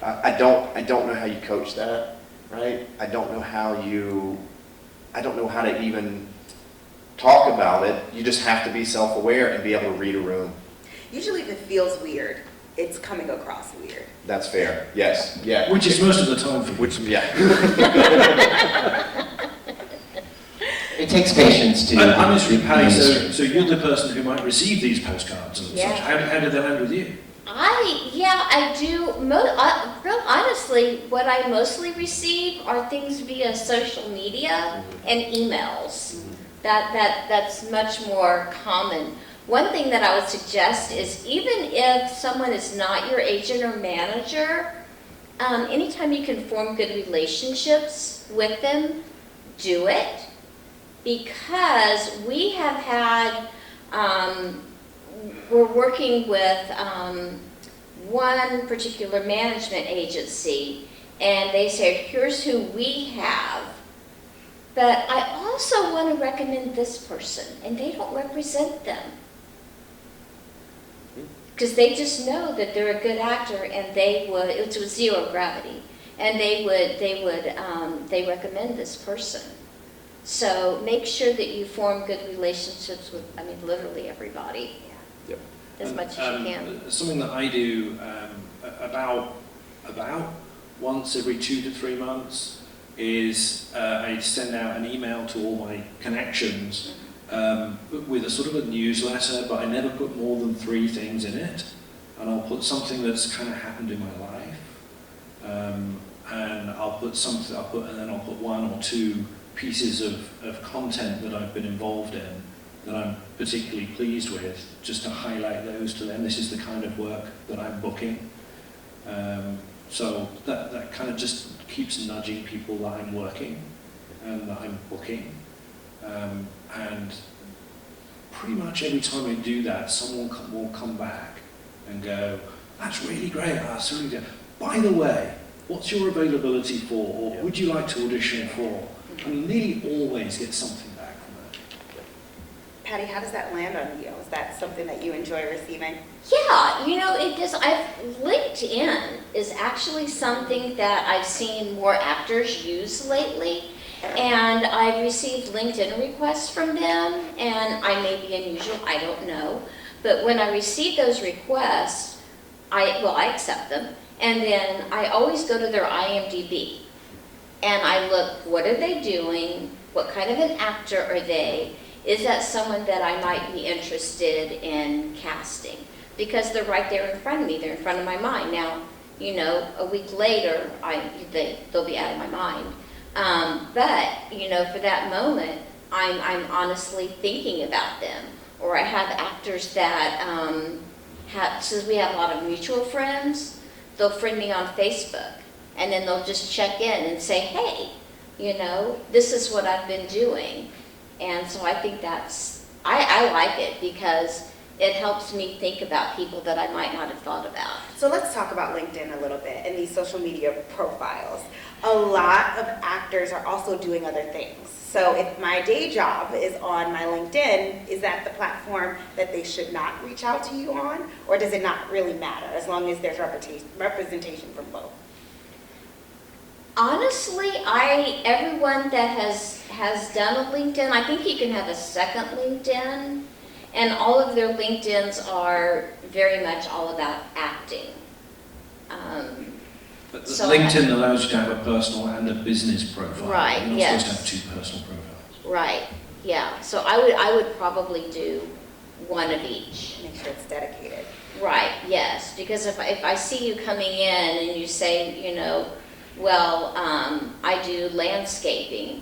I don't know how you coach that, right? I don't know how to even talk about it. You just have to be self-aware and be able to read a room. Usually if it feels weird, it's coming across weird. That's fair. Yes. Yeah. Which is most of the time for yeah. It takes patience to. I'm interested, Patti, industry. so you're the person who might receive these postcards and Yeah. such. How did they land with you? I do. Real honestly, what I mostly receive are things via social media and emails. That's much more common. One thing that I would suggest is, even if someone is not your agent or manager, anytime you can form good relationships with them, do it. Because we have had, we're working with one particular management agency, and they said, here's who we have, but I also want to recommend this person, and they don't represent them. Because they just know that they're a good actor, and they would, it was zero gravity, and they recommend this person. So make sure that you form good relationships with, literally everybody. Yep. As much as you can. Something that I do about once every 2 to 3 months is I send out an email to all my connections with a sort of a newsletter, but I never put more than 3 things in it. And I'll put something that's kind of happened in my life. And I'll put 1 or 2 pieces of content that I've been involved in that I'm particularly pleased with, just to highlight those to them. This is the kind of work that I'm booking. So that kind of just keeps nudging people that I'm working and that I'm booking. And pretty much every time I do that, someone will come back and go, that's really great, that's really good. By the way, what's your availability for, or would you like to audition for? And nearly always get something back from that. Patti, how does that land on you? Is that something that you enjoy receiving? Yeah, it does. LinkedIn is actually something that I've seen more actors use lately. And I've received LinkedIn requests from them, and I may be unusual, I don't know. But when I receive those requests, I accept them. And then I always go to their IMDb. And I look, what are they doing? What kind of an actor are they? Is that someone that I might be interested in casting? Because they're right there in front of me, they're in front of my mind. Now, a week later, they'll be out of my mind. But, for that moment, I'm honestly thinking about them. Or I have actors that since we have a lot of mutual friends, they'll friend me on Facebook. And then they'll just check in and say, hey, this is what I've been doing. And so I think I like it because it helps me think about people that I might not have thought about. So let's talk about LinkedIn a little bit and these social media profiles. A lot of actors are also doing other things. So if my day job is on my LinkedIn, is that the platform that they should not reach out to you on? Or does it not really matter as long as there's representation from both? Honestly, everyone that has done a LinkedIn, I think you can have a second LinkedIn, and all of their LinkedIns are very much all about acting. But So LinkedIn allows you to have a personal and a business profile. Right, You're not yes. supposed to have 2 personal profiles. Right, yeah. So I would probably do one of each. Make sure it's dedicated. Right, yes, because if I see you coming in and you say, I do landscaping,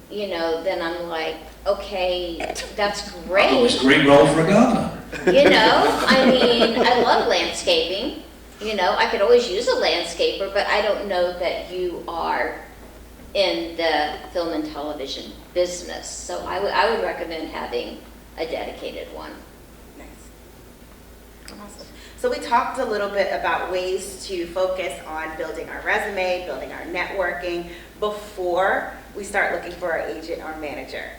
then I'm like, okay, that's great. Oh, it's a great role for a gardener. I love landscaping. I could always use a landscaper, but I don't know that you are in the film and television business. So I would recommend having a dedicated one. Nice. Awesome. So we talked a little bit about ways to focus on building our resume, building our networking before we start looking for our agent or manager.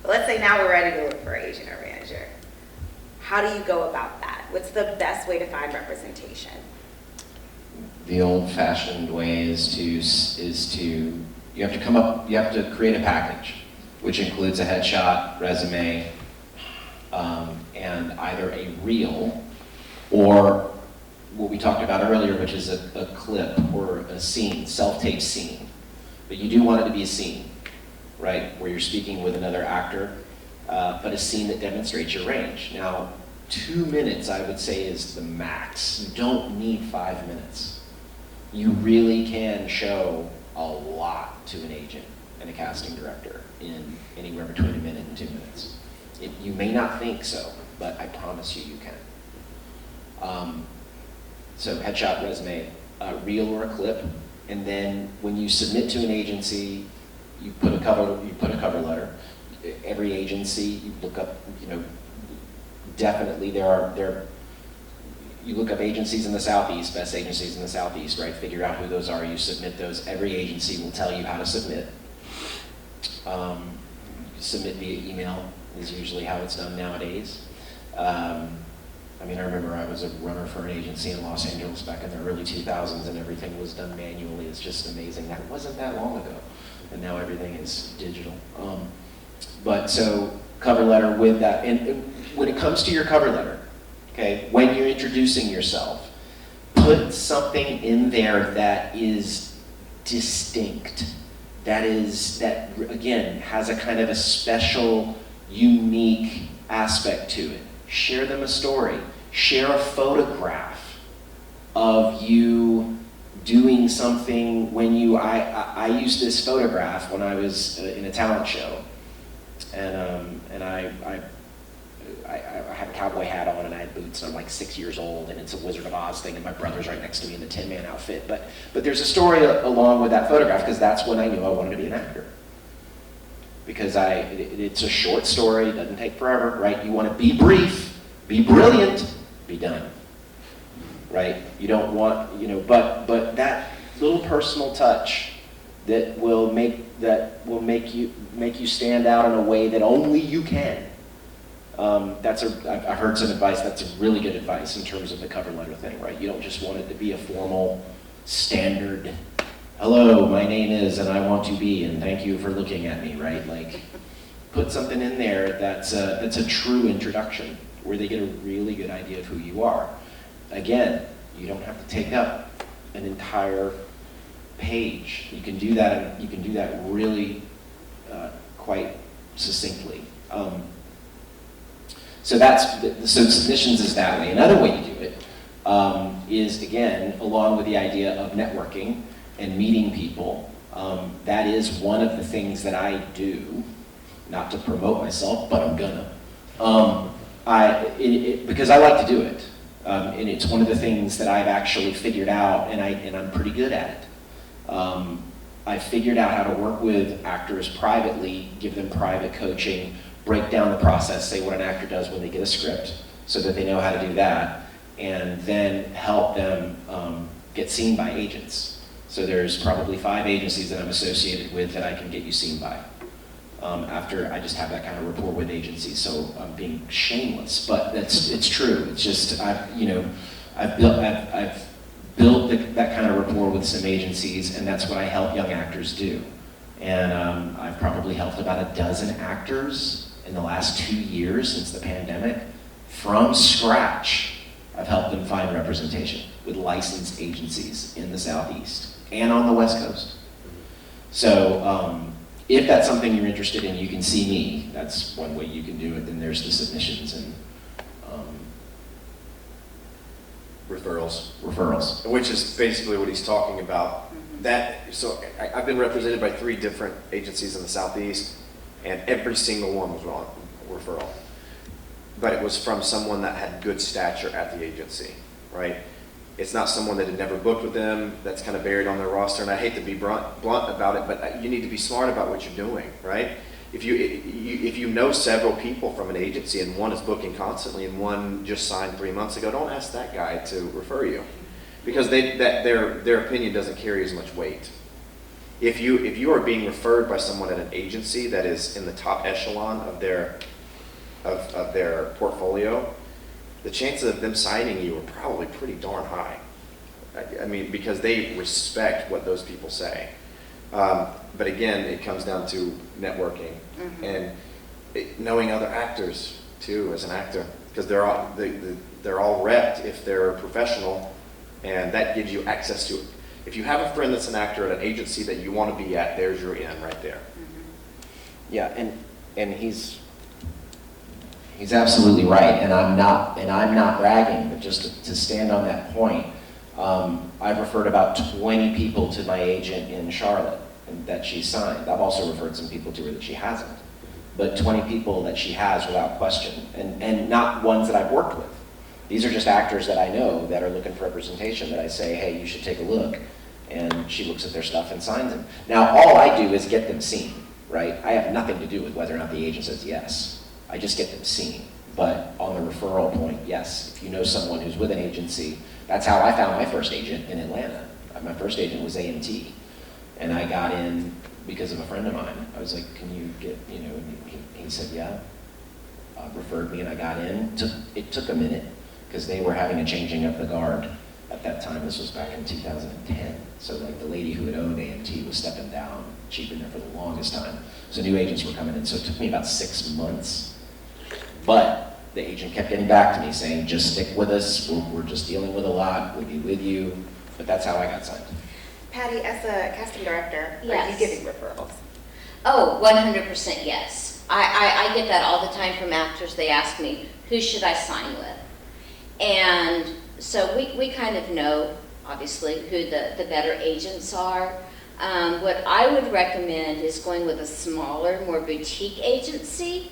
But let's say now we're ready to look for our agent or manager. How do you go about that? What's the best way to find representation? The old-fashioned way is to you have to create a package, which includes a headshot, resume, and either a reel or what we talked about earlier, which is a clip or a scene, self-tape scene. But you do want it to be a scene, right, where you're speaking with another actor, but a scene that demonstrates your range. Now, 2 minutes, I would say, is the max. You don't need 5 minutes. You really can show a lot to an agent and a casting director in anywhere between 1 minute and 2 minutes. You may not think so, but I promise you can. So headshot, resume, reel or a clip, and then when you submit to an agency, you put a cover letter. Every agency, you look up, definitely you look up agencies in the Southeast, best agencies in the Southeast, right? Figure out who those are, you submit those. Every agency will tell you how to submit. Submit via email is usually how it's done nowadays. I remember I was a runner for an agency in Los Angeles back in the early 2000s, and everything was done manually. It's just amazing. That wasn't that long ago, and now everything is digital. But so cover letter with that, and when it comes to your cover letter, okay, when you're introducing yourself, put something in there that is distinct, that again has a kind of a special, unique aspect to it. Share them a story. Share a photograph of you doing something when you, I used this photograph when I was in a talent show, and I had a cowboy hat on and I had boots and I'm like 6 years old and it's a Wizard of Oz thing and my brother's right next to me in the Tin Man outfit. But there's a story along with that photograph because that's when I knew I wanted to be an actor. Because it's a short story, it doesn't take forever, right? You want to be brief, be brilliant, be done, right? You don't want, but that little personal touch that will make you stand out in a way that only you can. I've heard some advice, that's a really good advice in terms of the cover letter thing, right? You don't just want it to be a formal, standard, hello, my name is, and I want to be, and thank you for looking at me, right? Like, put something in there that's a true introduction, where they get a really good idea of who you are. Again, you don't have to take up an entire page. You can do that, and you can do that really quite succinctly. So submissions is that way. Another way you do it is, again, along with the idea of networking and meeting people. That is one of the things that I do, not to promote myself, but I'm gonna. Because I like to do it. And it's one of the things that I've actually figured out, and I'm pretty good at it. I figured out how to work with actors privately, give them private coaching, break down the process, say what an actor does when they get a script, so that they know how to do that, and then help them get seen by agents. So there's probably 5 agencies that I'm associated with that I can get you seen by. After I just have that kind of rapport with agencies, so I'm being shameless, but it's true. It's just I've built that kind of rapport with some agencies, and that's what I help young actors do. And I've probably helped about a dozen actors in the last 2 years since the pandemic. From scratch, I've helped them find representation with licensed agencies in the Southeast and on the West Coast. So if that's something you're interested in, you can see me. That's one way you can do it. Then there's the submissions and referrals. Which is basically what he's talking about. I've been represented by 3 different agencies in the Southeast, and every single one was on referral. But it was from someone that had good stature at the agency, right? It's not someone that had never booked with them, that's kind of buried on their roster, and I hate to be blunt about it, but you need to be smart about what you're doing, right? If you know several people from an agency and one is booking constantly and one just signed 3 months ago, don't ask that guy to refer you, because their opinion doesn't carry as much weight. If you are being referred by someone at an agency that is in the top echelon of their portfolio, the chances of them signing you are probably pretty darn high. I mean, because they respect what those people say. But again, it comes down to networking and knowing other actors too, as an actor, because they're all repped if they're a professional, and that gives you access to it. If you have a friend that's an actor at an agency that you want to be at, there's your in right there. Yeah, and he's absolutely right, and I'm not bragging, but just to stand on that point, I've referred about 20 people to my agent in Charlotte and that she signed. I've also referred some people to her that she hasn't, but 20 people that she has without question, and not ones that I've worked with. These are just actors that I know that are looking for representation that I say, hey, you should take a look, and she looks at their stuff and signs them. Now, all I do is get them seen, right? I have nothing to do with whether or not the agent says yes. I just get them seen. But on the referral point, yes, if you know someone who's with an agency, that's how I found my first agent in Atlanta. My first agent was AMT, and I got in because of a friend of mine. I was like, can you get, and he said, yeah. Referred me, and I got in. It took a minute, because they were having a changing of the guard at that time. This was back in 2010. So like the lady who had owned AMT was stepping down. She'd been there for the longest time. So new agents were coming in. So it took me about 6 months. But the agent kept getting back to me saying, just stick with us, we're just dealing with a lot, we'll be with you. But that's how I got signed. Patti, as a casting director, are Yes. you giving referrals? Oh, 100% yes. I get that all the time from actors. They ask me, who should I sign with? And so we kind of know, obviously, who the better agents are. What I would recommend is going with a smaller, more boutique agency.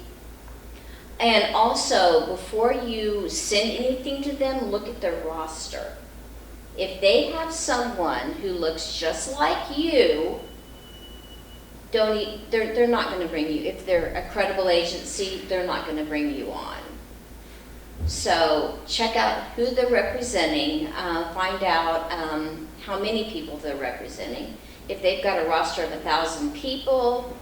And also, before you send anything to them, look at their roster. If they have someone who looks just like you, they're not going to bring you. If they're a credible agency, they're not going to bring you on. So check out who they're representing, find out how many people they're representing. If they've got a roster of 1,000 people,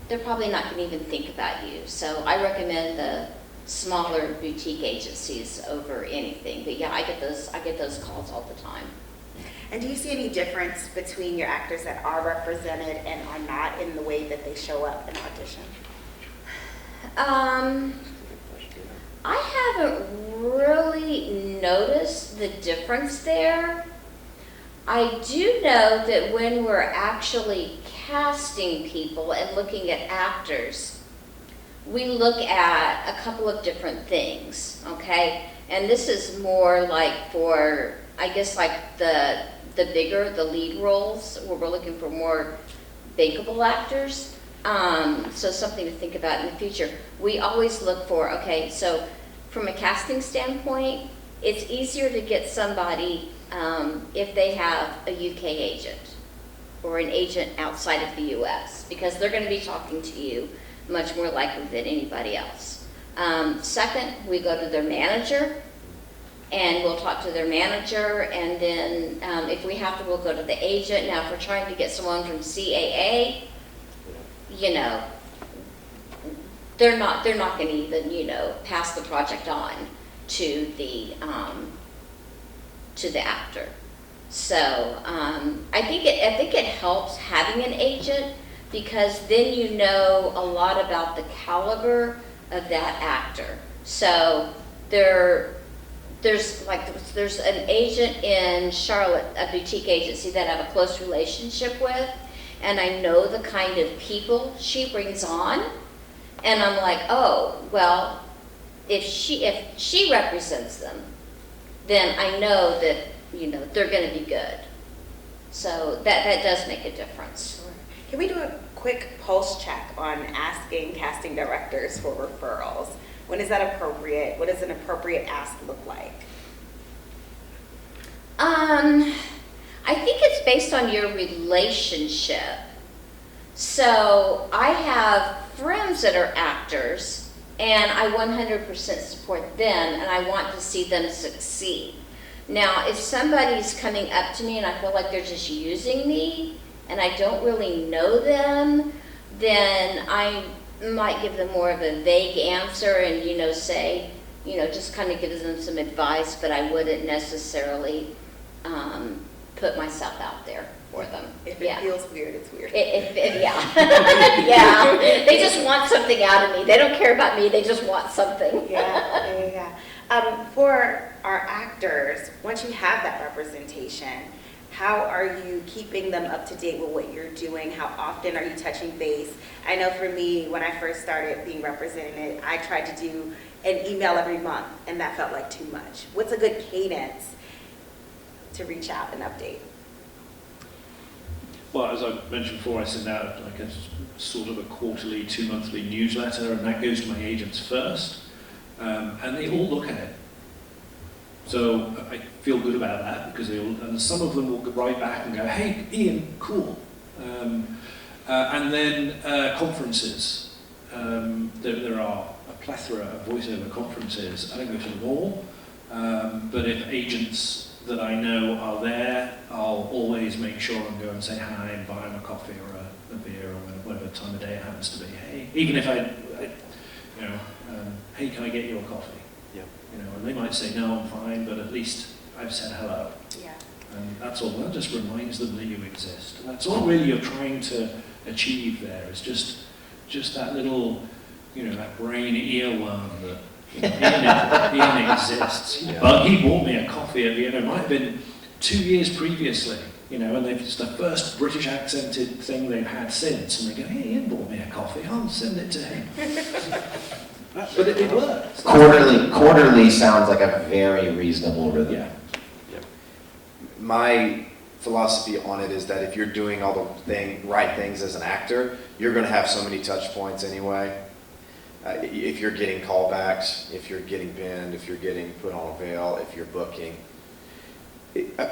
they're probably not going to even think about you. So I recommend the smaller boutique agencies over anything. But yeah, I get those calls all the time. And do you see any difference between your actors that are represented and are not in the way that they show up in audition? I haven't really noticed the difference there. I do know that when we're actually casting people and looking at actors, we look at a couple of different things, okay? And this is more like for, I guess, like the bigger, the lead roles, where we're looking for more bankable actors. So something to think about in the future. We always look for, okay, so from a casting standpoint, it's easier to get somebody if they have a UK agent or an agent outside of the US, because they're going to be talking to you much more likely than anybody else. Second, we go to their manager, and we'll talk to their manager, and then if we have to, we'll go to the agent. Now, if we're trying to get someone from CAA, you know, they're not going to even, you know, pass the project on to the actor. So I think it helps having an agent, because then you know a lot about the caliber of that actor. So there's an agent in Charlotte, a boutique agency that I have a close relationship with, and I know the kind of people she brings on, and I'm like, oh, well, if she represents them, then I know that, you know, they're going to be good. So that does make a difference. Can we do a quick pulse check on asking casting directors for referrals? When is that appropriate? What does an appropriate ask look like? I think it's based on your relationship. So I have friends that are actors, and I 100% support them, and I want to see them succeed. Now, if somebody's coming up to me and I feel like they're just using me, and I don't really know them, then I might give them more of a vague answer and, you know, say, you know, just kind of give them some advice, but I wouldn't necessarily put myself out there for them. If it feels weird, it's weird. Yeah. Yeah. They just want something out of me. They don't care about me. They just want something. Yeah. For our actors, once you have that representation, how are you keeping them up to date with what you're doing? How often are you touching base? I know for me, when I first started being represented, I tried to do an email every month, and that felt like too much. What's a good cadence to reach out and update? Well, as I mentioned before, I send out like a sort of a quarterly, 2-monthly newsletter, and that goes to my agents first, and they all look at it. So I feel good about that, because and some of them will write back and go, "Hey, Ian, cool." And then conferences. There are a plethora of voiceover conferences. I don't go to them all, but if agents that I know are there, I'll always make sure and go and say hi and buy them a coffee or a beer or whatever time of day it happens to be. Hey, even if hey, can I get you a coffee? Yeah. You know, and they might say no, I'm fine, but at least I've said hello. Yeah. And that's all. That just reminds them that you exist. And that's all really you're trying to achieve there. Is just that little that brain earworm that Ian exists. Yeah. But he bought me a coffee at Vienna. It might have been 2 years previously, and it's the first British accented thing they've had since. And they go, hey, Ian bought me a coffee, I'll send it to him. But it works. Quarterly sounds like a very reasonable rhythm. Yeah. My philosophy on it is that if you're doing all the right things as an actor, you're going to have so many touch points anyway. If you're getting callbacks, if you're getting binned, if you're getting put on a veil, if you're booking.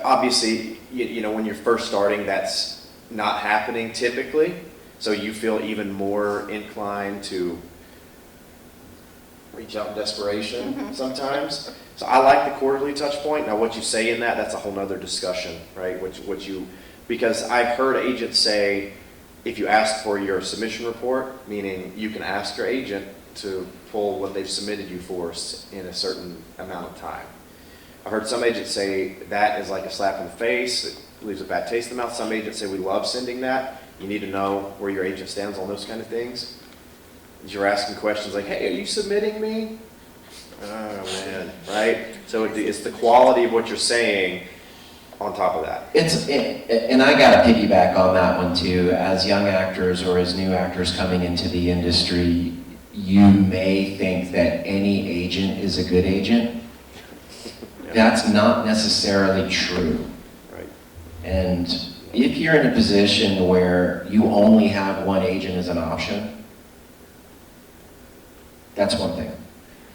Obviously, when you're first starting, that's not happening typically. So you feel even more inclined to reach out in desperation sometimes. So I like the quarterly touch point. Now what you say in that's a whole nother discussion, right? Because I've heard agents say, if you ask for your submission report, meaning you can ask your agent to pull what they've submitted you for in a certain amount of time. I heard some agents say that is like a slap in the face. It leaves a bad taste in the mouth. Some agents say we love sending that. You need to know where your agent stands on those kind of things. You're asking questions like, hey, are you submitting me? Oh, man, right? So it's the quality of what you're saying on top of that. And I got to piggyback on that one too. As young actors or as new actors coming into the industry, you may think that any agent is a good agent. That's not necessarily true. Right. And if you're in a position where you only have one agent as an option, that's one thing.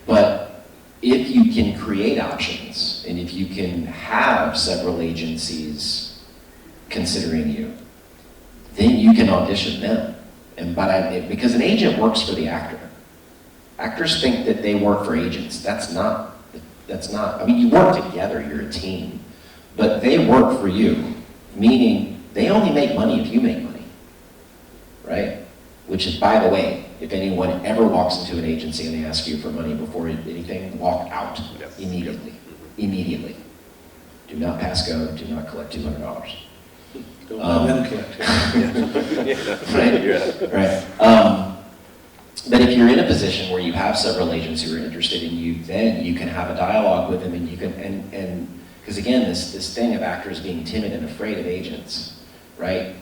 But if you can create options, and if you can have several agencies considering you, then you can audition them. Because an agent works for the actor. Actors think that they work for agents. That's not, you work together, you're a team. But they work for you, meaning they only make money if you make money, right? Which is, by the way, if anyone ever walks into an agency and they ask you for money before anything, walk out immediately. Immediately. Do not pass go, do not collect $200. Don't let them collect it. Right. But if you're in a position where you have several agents who are interested in you, then you can have a dialogue with them, and you can, and because again, this thing of actors being timid and afraid of agents, right?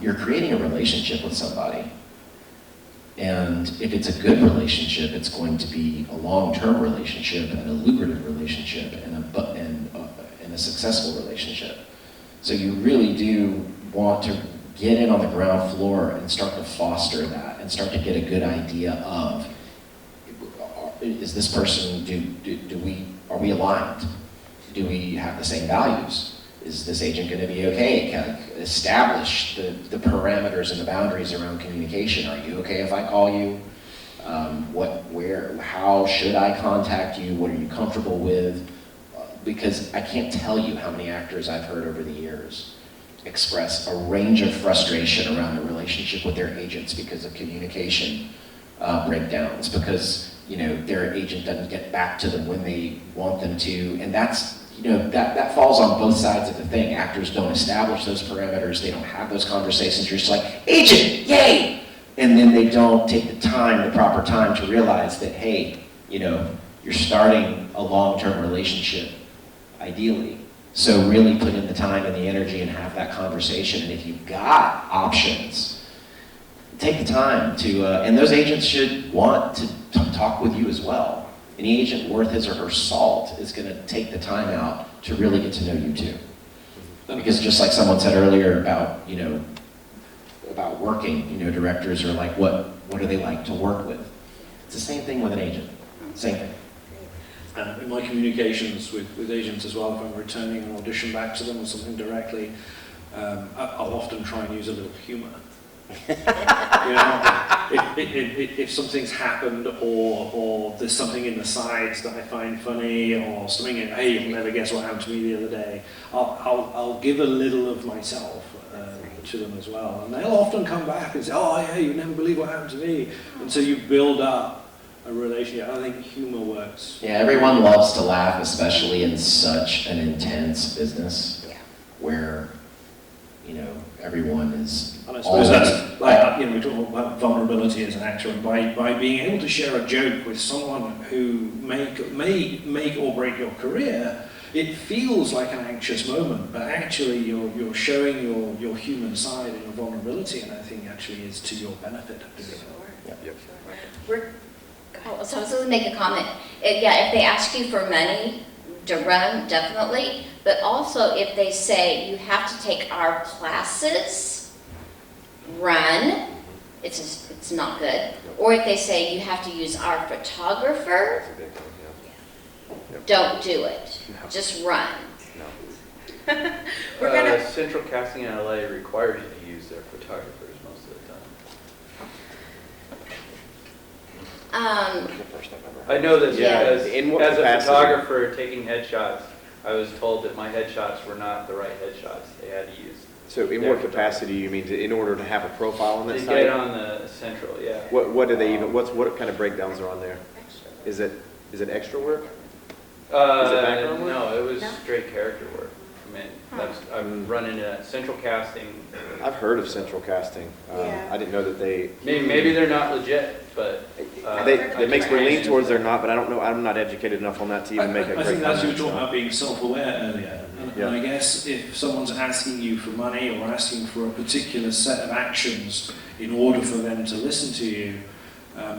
You're creating a relationship with somebody. And if it's a good relationship, it's going to be a long-term relationship and a lucrative relationship and a successful relationship. So you really do want to get in on the ground floor and start to foster that and start to get a good idea of, is this person, are we aligned? Do we have the same values? Is this agent going to be okay? Can I establish the parameters and the boundaries around communication? Are you okay if I call you? How should I contact you? What are you comfortable with? Because I can't tell you how many actors I've heard over the years express a range of frustration around the relationship with their agents because of communication breakdowns, because their agent doesn't get back to them when they want them to, and that's that falls on both sides of the thing. Actors don't establish those parameters, they don't have those conversations. You're just like, agent, yay! And then they don't take the proper time to realize that, hey, you're starting a long-term relationship, ideally. So really put in the time and the energy and have that conversation. And if you've got options, take the time to, and those agents should want to talk with you as well. Any agent worth his or her salt is going to take the time out to really get to know you too. Because just like someone said earlier about, about working, directors are like, what do they like to work with? It's the same thing with an agent, same thing. In my communications with agents as well, if I'm returning an audition back to them or something directly, I'll often try and use a little humor. If something's happened or there's something in the sides that I find funny or something, hey, you'll never guess what happened to me the other day, I'll give a little of myself to them as well. And they'll often come back and say, oh yeah, you never believe what happened to me. And so you build up a relationship. I think humor works. Yeah, everyone loves to laugh, especially in such an intense business where everyone is And I suppose always, that's like, we talk about vulnerability as an actor, and by being able to share a joke with someone who may make or break your career, it feels like an anxious moment, but actually you're showing your human side and your vulnerability, and I think actually is to your benefit of doing that. Yep. So I was going to make a comment. If they ask you for money to run, definitely. But also if they say you have to take our classes, run, it's not good. Or if they say you have to use our photographer, That's a big one, yeah. Yep. don't do it. No. Just run. No. We're gonna- Central Casting in LA requires you to use their photographers most of the time. The first time ever. I know this Yeah. because In what as a capacity? photographer taking headshots, I was told that my headshots were not the right headshots they had to use. So in what capacity you mean, in order to have a profile on that To site? get on the Central, yeah. What do they even, what kind of breakdowns are on there? Is it extra work? background work? No, it was No? straight character work. I mean, I've run into that. Central Casting. I've heard of Central Casting. Yeah. I didn't know that they, Maybe they're not legit, but it makes me lean towards they're not, but I don't know, I'm not educated enough on that to even make a I great think that's you were comment, talking so. about being self-aware earlier. Yeah. And I guess if someone's asking you for money or asking for a particular set of actions in order for them to listen to you,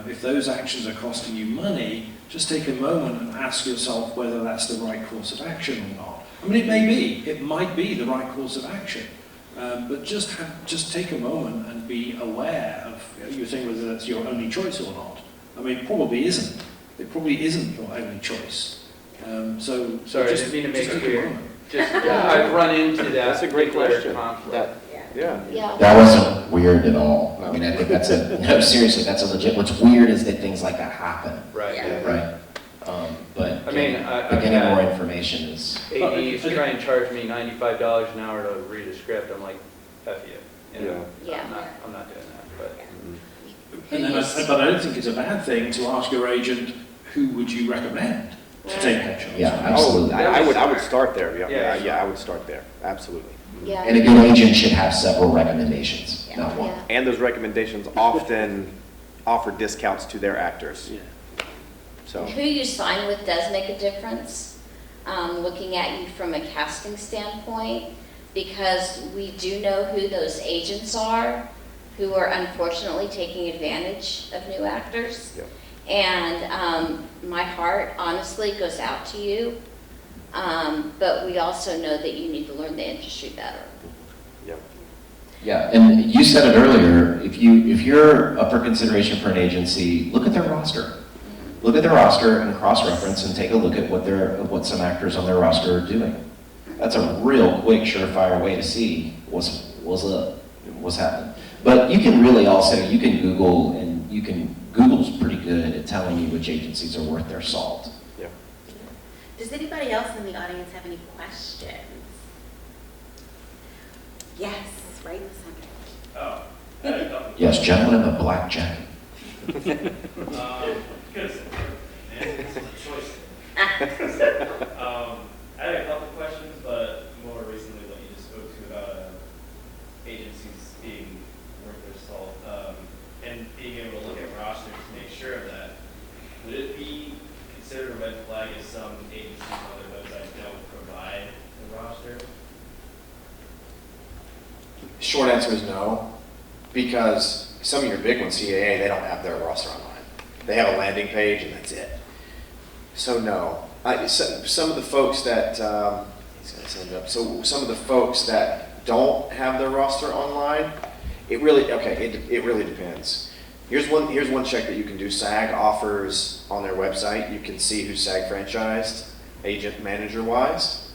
if those actions are costing you money, just take a moment and ask yourself whether that's the right course of action or not. I mean, it might be the right course of action, but just take a moment and be aware of, you're saying whether that's your only choice or not. I mean, it probably isn't. It probably isn't your only choice. So sorry, I just, didn't mean to make just it take a weird. moment. Just, I've run into that. That's a great particular question. conflict. Yeah. Yeah. that wasn't weird at all. I mean, I think no, seriously, that's a legit, what's weird is that things like that happen, Right. Yeah. right? But I mean, I've getting had- more information is, ADs try and charge me $95 an hour to read a script. I'm like, F you. You know, Yeah. I'm not doing that. But And then but I don't think it's a bad thing to ask your agent, who would you recommend to take headshots? yeah, absolutely. I would start there, Yeah. I would start there, absolutely. Yeah. And a good agent should have several recommendations, not one. Yeah. And those recommendations often offer discounts to their actors, Yeah. so. Who you sign with does make a difference, looking at you from a casting standpoint, because we do know who those agents are who are unfortunately taking advantage of new actors. Yep. And my heart honestly goes out to you, but we also know that you need to learn the industry better. Yep. Yeah, and you said it earlier, if you're up for consideration for an agency, look at their roster. Look at their roster and cross-reference and take a look at what some actors on their roster are doing. That's a real quick, surefire way to see what's happening. But you can really also, you can Google, and Google's pretty good at telling you which agencies are worth their salt. Yeah. Does anybody else in the audience have any questions? Yes, right in the center. Oh, I had a couple. Yes, gentleman in a black jacket. Good. It's a choice. I had a couple questions, but more recently what you just spoke to about agencies being worth their salt and being able to look at rosters to make sure of that. Would it be considered a red flag if some agencies on their website don't provide a roster? Short answer is no, because some of your big ones, CAA, they don't have their roster online. They have a landing page and that's it. So no. Some of the folks that, some of the folks that don't have their roster online, it really depends. Here's one check that you can do. SAG offers on their website, you can see who's SAG franchised, agent manager wise.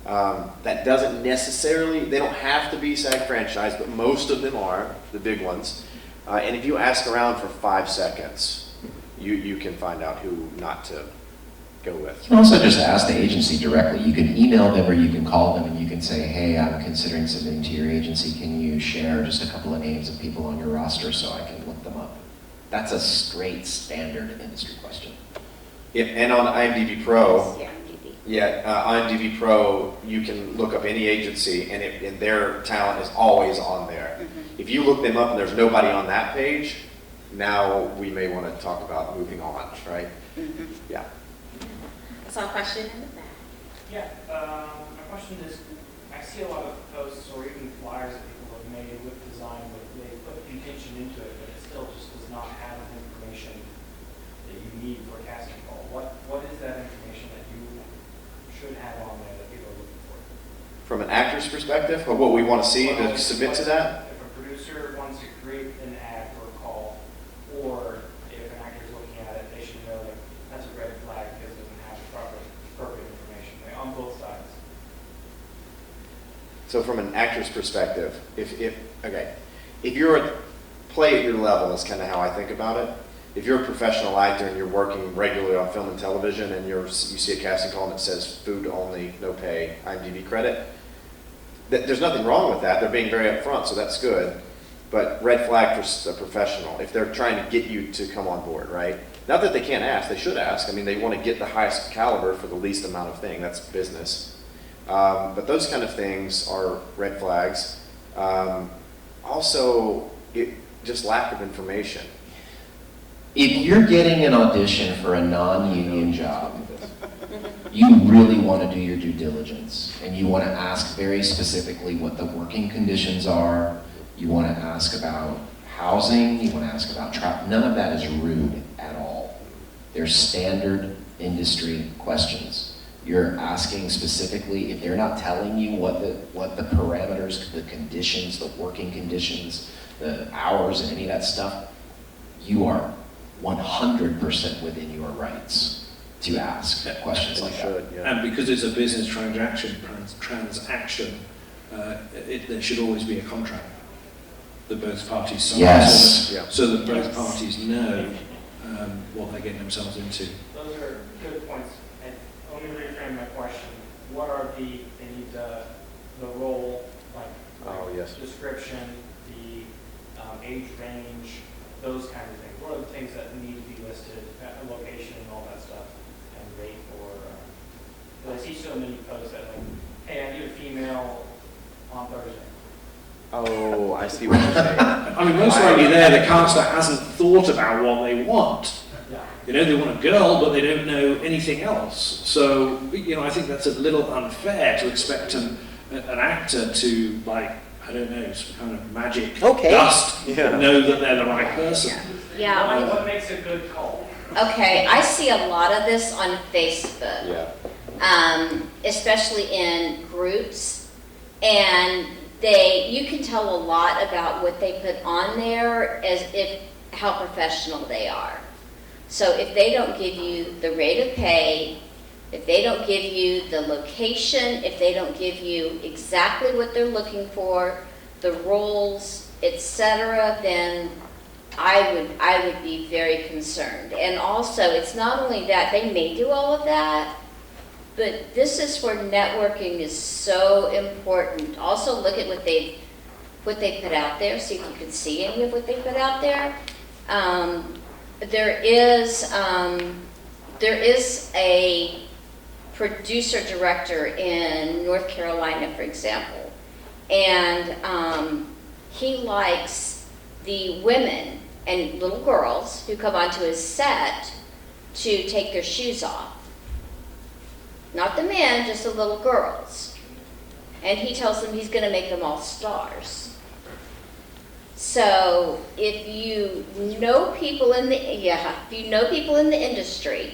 That doesn't necessarily, they don't have to be SAG franchised, but most of them are, the big ones. And if you ask around for 5 seconds, you can find out who not to go with. You can also just ask the agency directly. You can email them or you can call them and you can say, hey, I'm considering submitting to your agency. Can you share just a couple of names of people on your roster so I can look them up? That's a straight standard industry question. Yeah, and on IMDb Pro, Yeah, maybe. Yeah, IMDb Pro, you can look up any agency and their talent is always on there. If you look them up and there's nobody on that page, now we may want to talk about moving on, right? Yeah. I saw a question in the back. Yeah, my question is, I see a lot of posts or even flyers that people have made with design, but they put intention into it, but it still just does not have the information that you need for a casting call. What is that information that you should have on there that people are looking for? From an actor's perspective, of what we want to see to submit to that? If a producer wants to create an ad or a call, or if an actor is looking at it, they should know that that's a red flag because it doesn't have appropriate information. Like, on both sides. So from an actor's perspective, if you're play at your level is kind of how I think about it. If you're a professional actor and you're working regularly on film and television and you see a casting call and it says food only, no pay, IMDb credit, there's nothing wrong with that. They're being very upfront, so that's good. But red flag for a professional, if they're trying to get you to come on board, right? Not that they can't ask, they should ask. I mean, they want to get the highest caliber for the least amount of thing. That's business. But those kind of things are red flags. Also, just lack of information. If you're getting an audition for a non-union job, you really want to do your due diligence, and you want to ask very specifically what the working conditions are. You want to ask about housing, you want to ask about travel. None of that is rude at all. They're standard industry questions. You're asking specifically, if they're not telling you what the parameters, the conditions, the working conditions, the hours and any of that stuff, you are 100% within your rights to ask questions like that. Yeah. And because it's a business transaction, there should always be a contract that both parties sign. Yes. So that both parties know what they're getting themselves into. Those are good points. And let me reframe my question. What are the role, description, the age range, those kind of things? What are the things that need to be listed, location and all that stuff, and rate for, I see so many posts that like, hey, I need a female on Thursday. Oh, I see what you're saying. I mean, most likely the caster hasn't thought about what they want. Yeah. You know, they want a girl, but they don't know anything else. So, I think that's a little unfair to expect an actor to, I don't know, some kind of magic dust, know that they're the right person. Yeah. What makes a good call? Okay, I see a lot of this on Facebook. Yeah. Especially in groups, and you can tell a lot about what they put on there how professional they are. So if they don't give you the rate of pay, if they don't give you the location, if they don't give you exactly what they're looking for, the roles, etc., then I would be very concerned. And also, it's not only that, they may do all of that, but this is where networking is so important. Also, look at what they put out there, see if you can see any of what they put out there. There is a producer director in North Carolina, for example, and he likes the women and little girls who come onto his set to take their shoes off. Not the men, just the little girls. And he tells them he's going to make them all stars. So if you know people in the industry,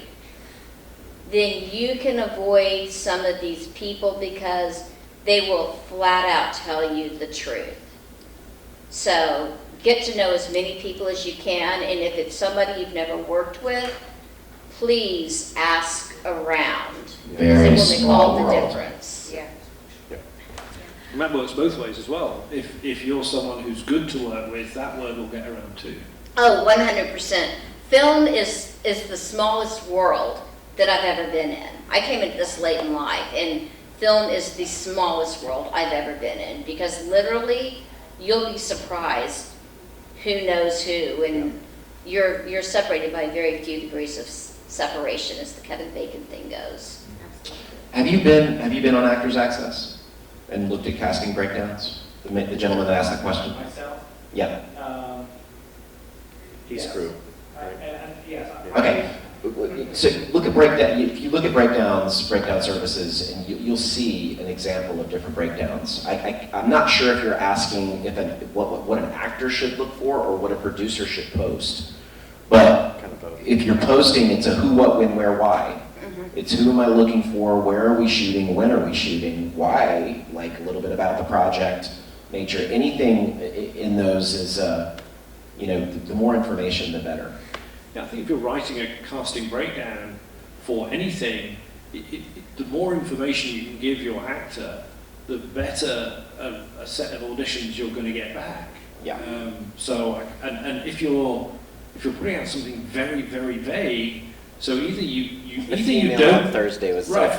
then you can avoid some of these people because they will flat out tell you the truth. So get to know as many people as you can, and if it's somebody you've never worked with, please ask around. Very Because it will make all the small world. difference. Yeah. And that works both ways as well. If you're someone who's good to work with, that word will get around too. Oh, 100%. Film is the smallest world that I've ever been in. I came into this late in life, and film is the smallest world I've ever been in, because literally you'll be surprised who knows who, and you're separated by very few degrees of separation, as the Kevin Bacon thing goes. Have you been on Actors Access and looked at casting breakdowns? The gentleman that asked that question? Myself? Yeah. He's Yes. crew. Yes. Okay. So look at breakdown. If you look at breakdown services, and you'll see an example of different breakdowns. I'm not sure if you're asking what an actor should look for or what a producer should post. But Kind of both. if you're posting, it's a who, what, when, where, why. It's who am I looking for, where are we shooting, when are we shooting, why, like a little bit about the project, nature, anything in those is, the more information, the better. Yeah, I think if you're writing a casting breakdown for anything, the more information you can give your actor, the better a set of auditions you're going to get back. Yeah. And if you're putting out something very, very vague, so either you don't Thursday was right.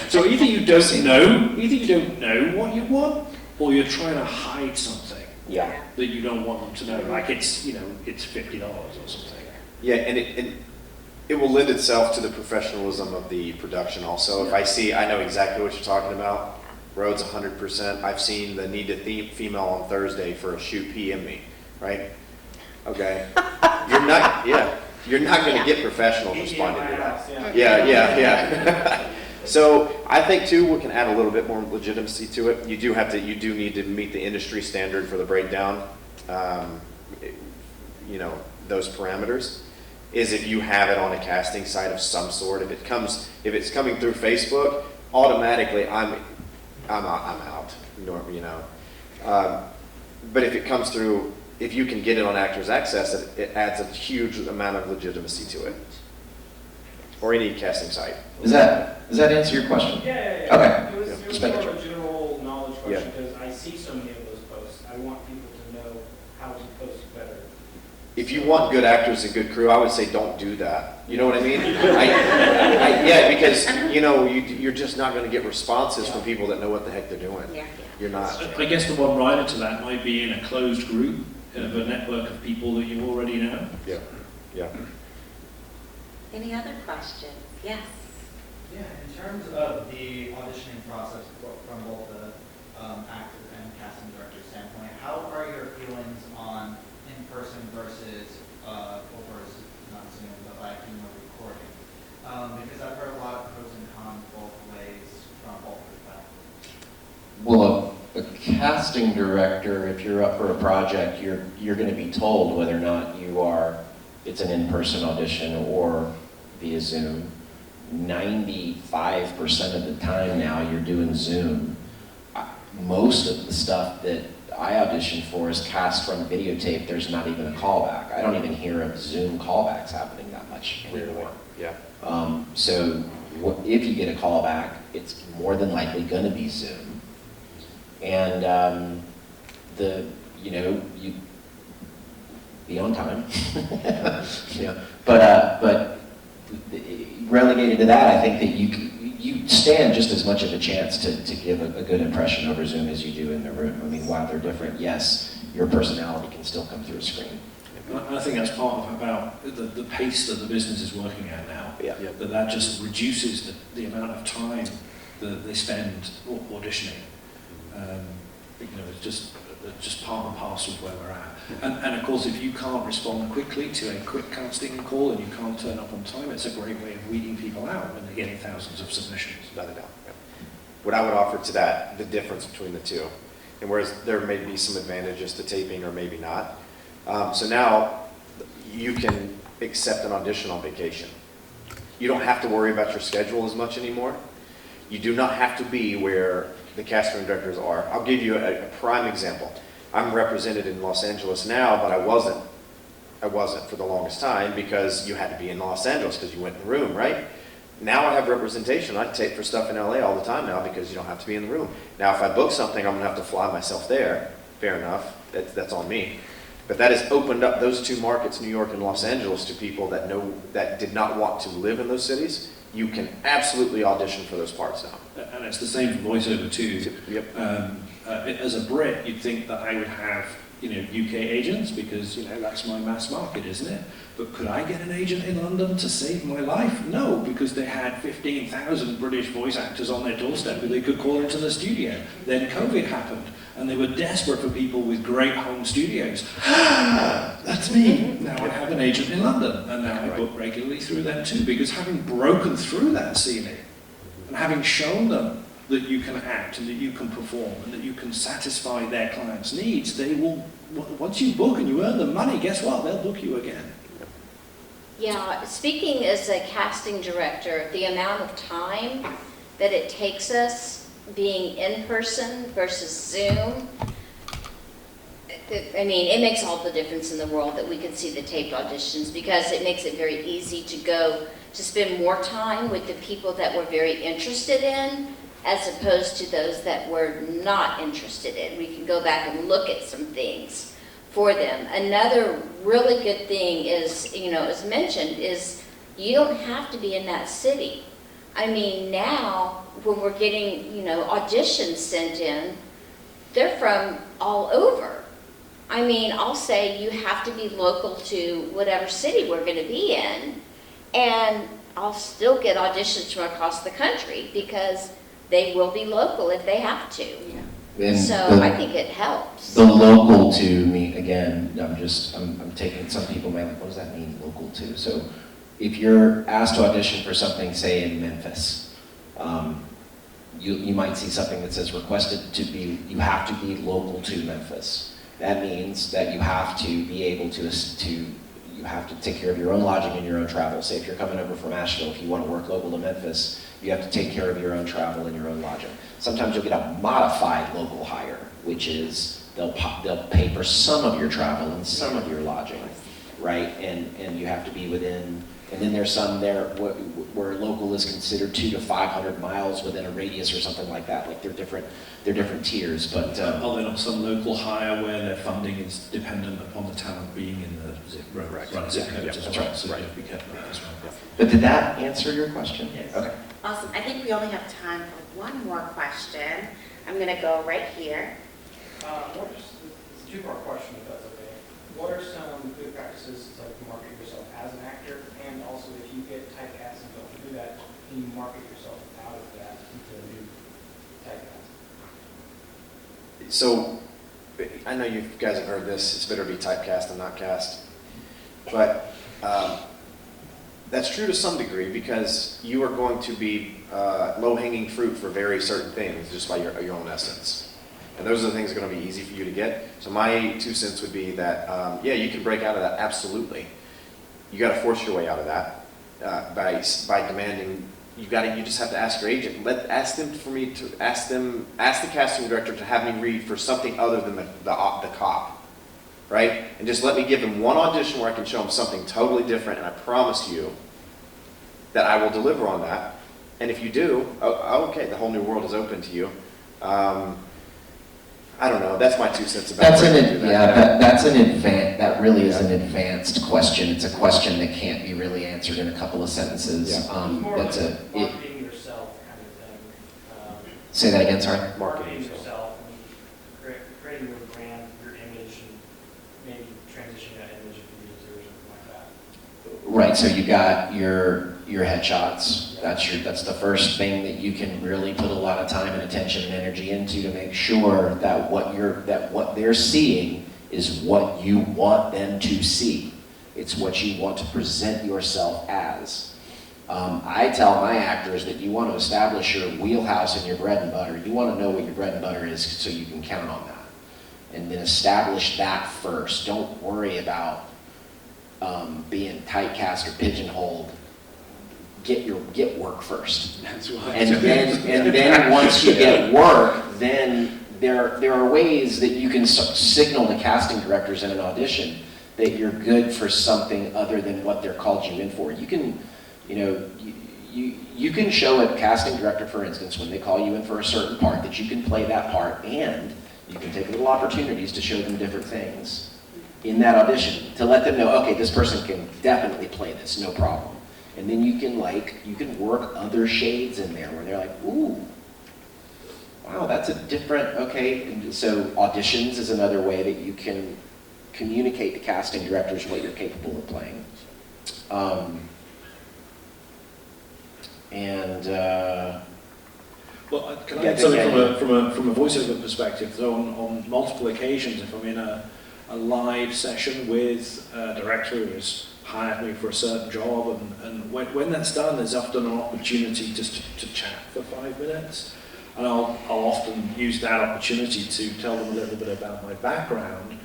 So either you don't know what you want, or you're trying to hide something Yeah. that you don't want them to know. Like it's $50 or something. Yeah, and it will lend itself to the professionalism of the production also. If I know exactly what you're talking about. Rhodes 100%. I've seen the need a female on Thursday for a shoot PM me, right? Okay. You're not going to get professionals responding to that. Yeah. So I think too, we can add a little bit more legitimacy to it. You do need to meet the industry standard for the breakdown. Those parameters is if you have it on a casting site of some sort. If it's coming through Facebook, automatically I'm out. But if it comes through, if you can get it on Actors Access, it adds a huge amount of legitimacy to it. Or any casting site. Does that answer your question? Yeah. Okay. It was Just more making of a general knowledge question Yeah. because I see so many of those posts. I want people to know how to post better. If you want good actors and good crew, I would say don't do that. You know what I mean? Because you're just not going to get responses from people that know what the heck they're doing. Yeah. You're not. I guess the one rider to that might be in a closed group of a network of people that you already know. Yeah. Any other questions? Yes. Yeah, in terms of the auditioning process from both the actor and casting director standpoint, how are your feelings on in-person versus over, not Zoom, but like recording? Because I've heard a lot of pros and cons both ways from both perspectives. Well, a casting director, if you're up for a project, you're going to be told whether or not it's an in-person audition or via Zoom. 95% of the time now you're doing Zoom. Most of the stuff that I audition for is cast from videotape. There's not even a callback. I don't even hear of Zoom callbacks happening that much anymore. Yeah. So if you get a callback, it's more than likely going to be Zoom. And you be on time. But relegated to that, I think that you stand just as much of a chance to give a good impression over Zoom as you do in the room. I mean, while they're different, yes, your personality can still come through a screen. I think that's part of about the pace that the business is working at now. Yeah. That just reduces the amount of time that they spend auditioning. It's just part and parcel of where we're at. And of course, if you can't respond quickly to a quick casting call and you can't turn up on time, it's a great way of weeding people out when they're getting thousands of submissions. Without a doubt. Yeah. What I would offer to that, the difference between the two, and whereas there may be some advantages to taping or maybe not. So now you can accept an audition on vacation. You don't have to worry about your schedule as much anymore. You do not have to be where the casting directors are. I'll give you a prime example. I'm represented in Los Angeles now, but I wasn't for the longest time because you had to be in Los Angeles because you went in the room, right? Now I have representation. I tape for stuff in LA all the time now because you don't have to be in the room. Now if I book something, I'm gonna have to fly myself there. Fair enough, that's on me. But that has opened up those two markets, New York and Los Angeles, to people that did not want to live in those cities. You can absolutely audition for those parts now. And it's the same for voiceover too. Yep. As a Brit, you'd think that I would have UK agents because, that's my mass market, isn't it? But could I get an agent in London to save my life? No, because they had 15,000 British voice actors on their doorstep who they could call into the studio. Then COVID happened, and they were desperate for people with great home studios. That's me. Now I have an agent in London, and now I book regularly through them too, because having broken through that ceiling, and having shown them that you can act and that you can perform and that you can satisfy their clients' needs, they will, once you book and you earn them money, guess what? They'll book you again. Yeah, speaking as a casting director, the amount of time that it takes us being in person versus Zoom, it makes all the difference in the world that we can see the taped auditions, because it makes it very easy to spend more time with the people that we're very interested in as opposed to those that we're not interested in. We can go back and look at some things for them. Another really good thing is, as mentioned, is you don't have to be in that city. Now when we're getting, auditions sent in, they're from all over. I'll say you have to be local to whatever city we're going to be in, and I'll still get auditions from across the country because they will be local if they have to. And I think it helps. The local to me, again, I'm taking, some people may like, what does that mean, local to? So if you're asked to audition for something, say in Memphis, you might see something that says you have to be local to Memphis. That means that you have to be able to you have to take care of your own lodging and your own travel. Say if you're coming over from Asheville, if you want to work local to Memphis, you have to take care of your own travel and your own lodging. Sometimes you'll get a modified local hire, which is they'll pay for some of your travel and some of your lodging, right? And you have to be within. And then there's some there where local is considered 200 to 500 miles within a radius or something like that. Like they're different tiers. But are there not some local hire where their funding is dependent upon the talent being in the zip code as well? So you have to be careful with that as well. But did that answer your question? Yes. Okay. Awesome. I think we only have time for one more question. I'm going to go right here. It's a two-part question, if that's okay. What are some good practices to market yourself as an actor, and also if you get typecast and don't do that, can you market yourself out of that into a new typecast? So, I know you guys have heard this, it's better to be typecast than not cast. But that's true to some degree, because you are going to be low-hanging fruit for very certain things just by your own essence. And those are the things that are going to be easy for you to get. So my 2 cents would be that, yeah, you can break out of that, absolutely. You got to force your way out of that by demanding. You just have to ask your agent. Ask the casting director to have me read for something other than the cop, right? And just let me give him one audition where I can show him something totally different, and I promise you that I will deliver on that. And if you do, okay, the whole new world is open to you. I don't know. That's my 2 cents about that really is an advanced question. It's a question that can't be really answered in a couple of sentences. Yeah. More like marketing yourself kind of thing. Say that again, sorry? Marketing yourself, creating your brand, your image, and maybe transitioning that image if you need to or something like that. Right, so you got your headshots. That's the first thing that you can really put a lot of time and attention and energy into to make sure that what they're seeing is what you want them to see. It's what you want to present yourself as. I tell my actors that you want to establish your wheelhouse and your bread and butter. You want to know what your bread and butter is so you can count on that. And then establish that first. Don't worry about being typecast or pigeonholed. Get work first. That's why. And then once you get work, then there are ways that you can signal to casting directors in an audition that you're good for something other than what they're called you in for. You can, you can show a casting director, for instance, when they call you in for a certain part, that you can play that part, and you can take little opportunities to show them different things in that audition to let them know, okay, this person can definitely play this, no problem. And then you can work other shades in there where they're like, ooh, wow, that's a different, okay. And so auditions is another way that you can communicate to casting directors what you're capable of playing. Well, can I add something from a voiceover perspective? So on multiple occasions, if I'm in a live session with a director who has hired me for a certain job, and when that's done, there's often an opportunity just to chat for 5 minutes. And I'll often use that opportunity to tell them a little bit about my background.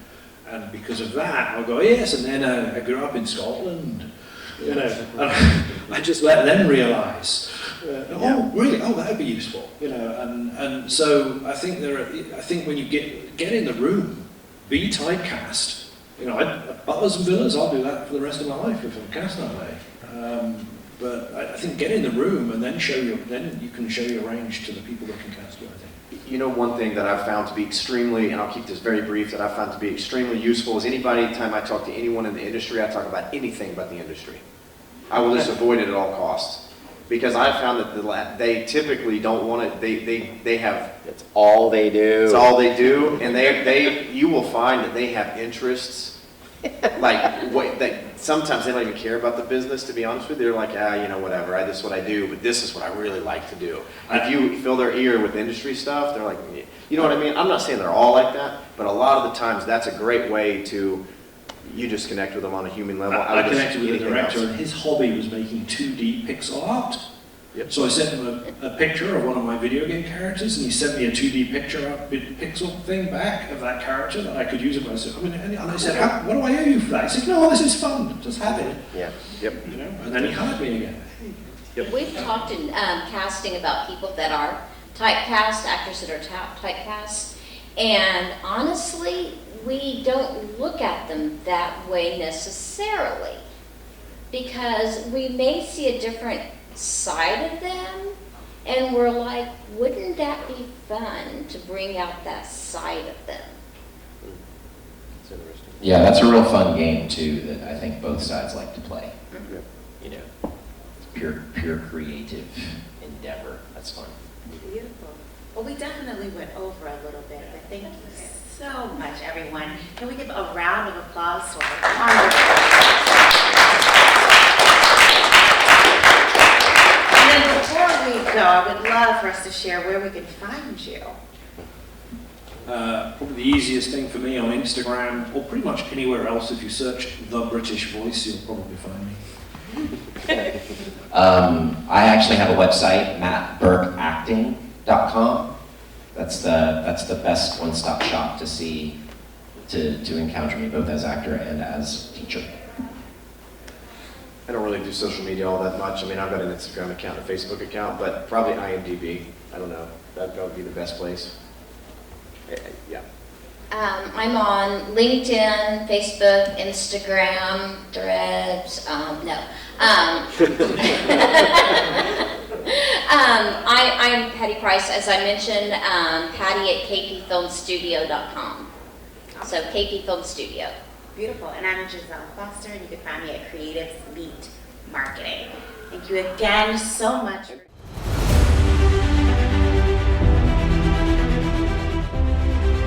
And because of that, I'll go, yes, and then I grew up in Scotland. You know, and I just let them realise, oh, really? Oh, that would be useful. You know, and so I think when you get in the room, be typecast. You know, butlers and villas, I'll do that for the rest of my life if I'm cast that way. But I think get in the room and then you can show your range to the people that can cast you, I think. You know, one thing that I've found to be extremely, and I'll keep this very brief, that I've found to be extremely useful is anytime I talk to anyone in the industry, I talk about anything but the industry. I will just avoid it at all costs. Because I've found that they typically don't want it, they have... It's all they do. It's all they do, and you will find that they have interests, sometimes they don't even care about the business, to be honest with you. They're like, you know, whatever, this is what I do, but this is what I really like to do. If you fill their ear with industry stuff, they're like, you know what I mean? I'm not saying they're all like that, but a lot of the times that's a great way to, you just connect with them on a human level. I connected with a director, and his hobby was making 2D pixel art. Yep. So I sent him a picture of one of my video game characters, and he sent me a 2D pixel thing back of that character that I could use it myself. And I said, what do I owe you for that? He said, no, this is fun, just have it. Yeah. Yep. You know, and then he hired me again. Yep. We've talked in casting about people that are typecast, actors that are typecast, and honestly, we don't look at them that way necessarily, because we may see a different side of them, and we're like, wouldn't that be fun to bring out that side of them? It's interesting. Yeah, that's a real fun game too that I think both sides like to play. Mm-hmm. You know, it's pure creative endeavor. That's fun. Beautiful. Well, we definitely went over a little bit, but thank you so much, everyone. Can we give a round of applause for our wonderful? And then before we go, I would love for us to share where we can find you. Probably the easiest thing for me on Instagram, or pretty much anywhere else, if you search The British Voice, you'll probably find me. I actually have a website, mattburkeacting.com. That's the best one-stop shop to encounter me both as actor and as teacher. I don't really do social media all that much. I mean, I've got an Instagram account, a Facebook account, but probably IMDb. I don't know. That'd probably be the best place. Yeah. I'm on LinkedIn, Facebook, Instagram, Threads, no. I'm Patti Price, as I mentioned, Patti at kpfilmstudio.com. So KP Film Studio. Beautiful. And I'm Jazelle Foster, and you can find me at Creatives Meet Marketing. Thank you again so much.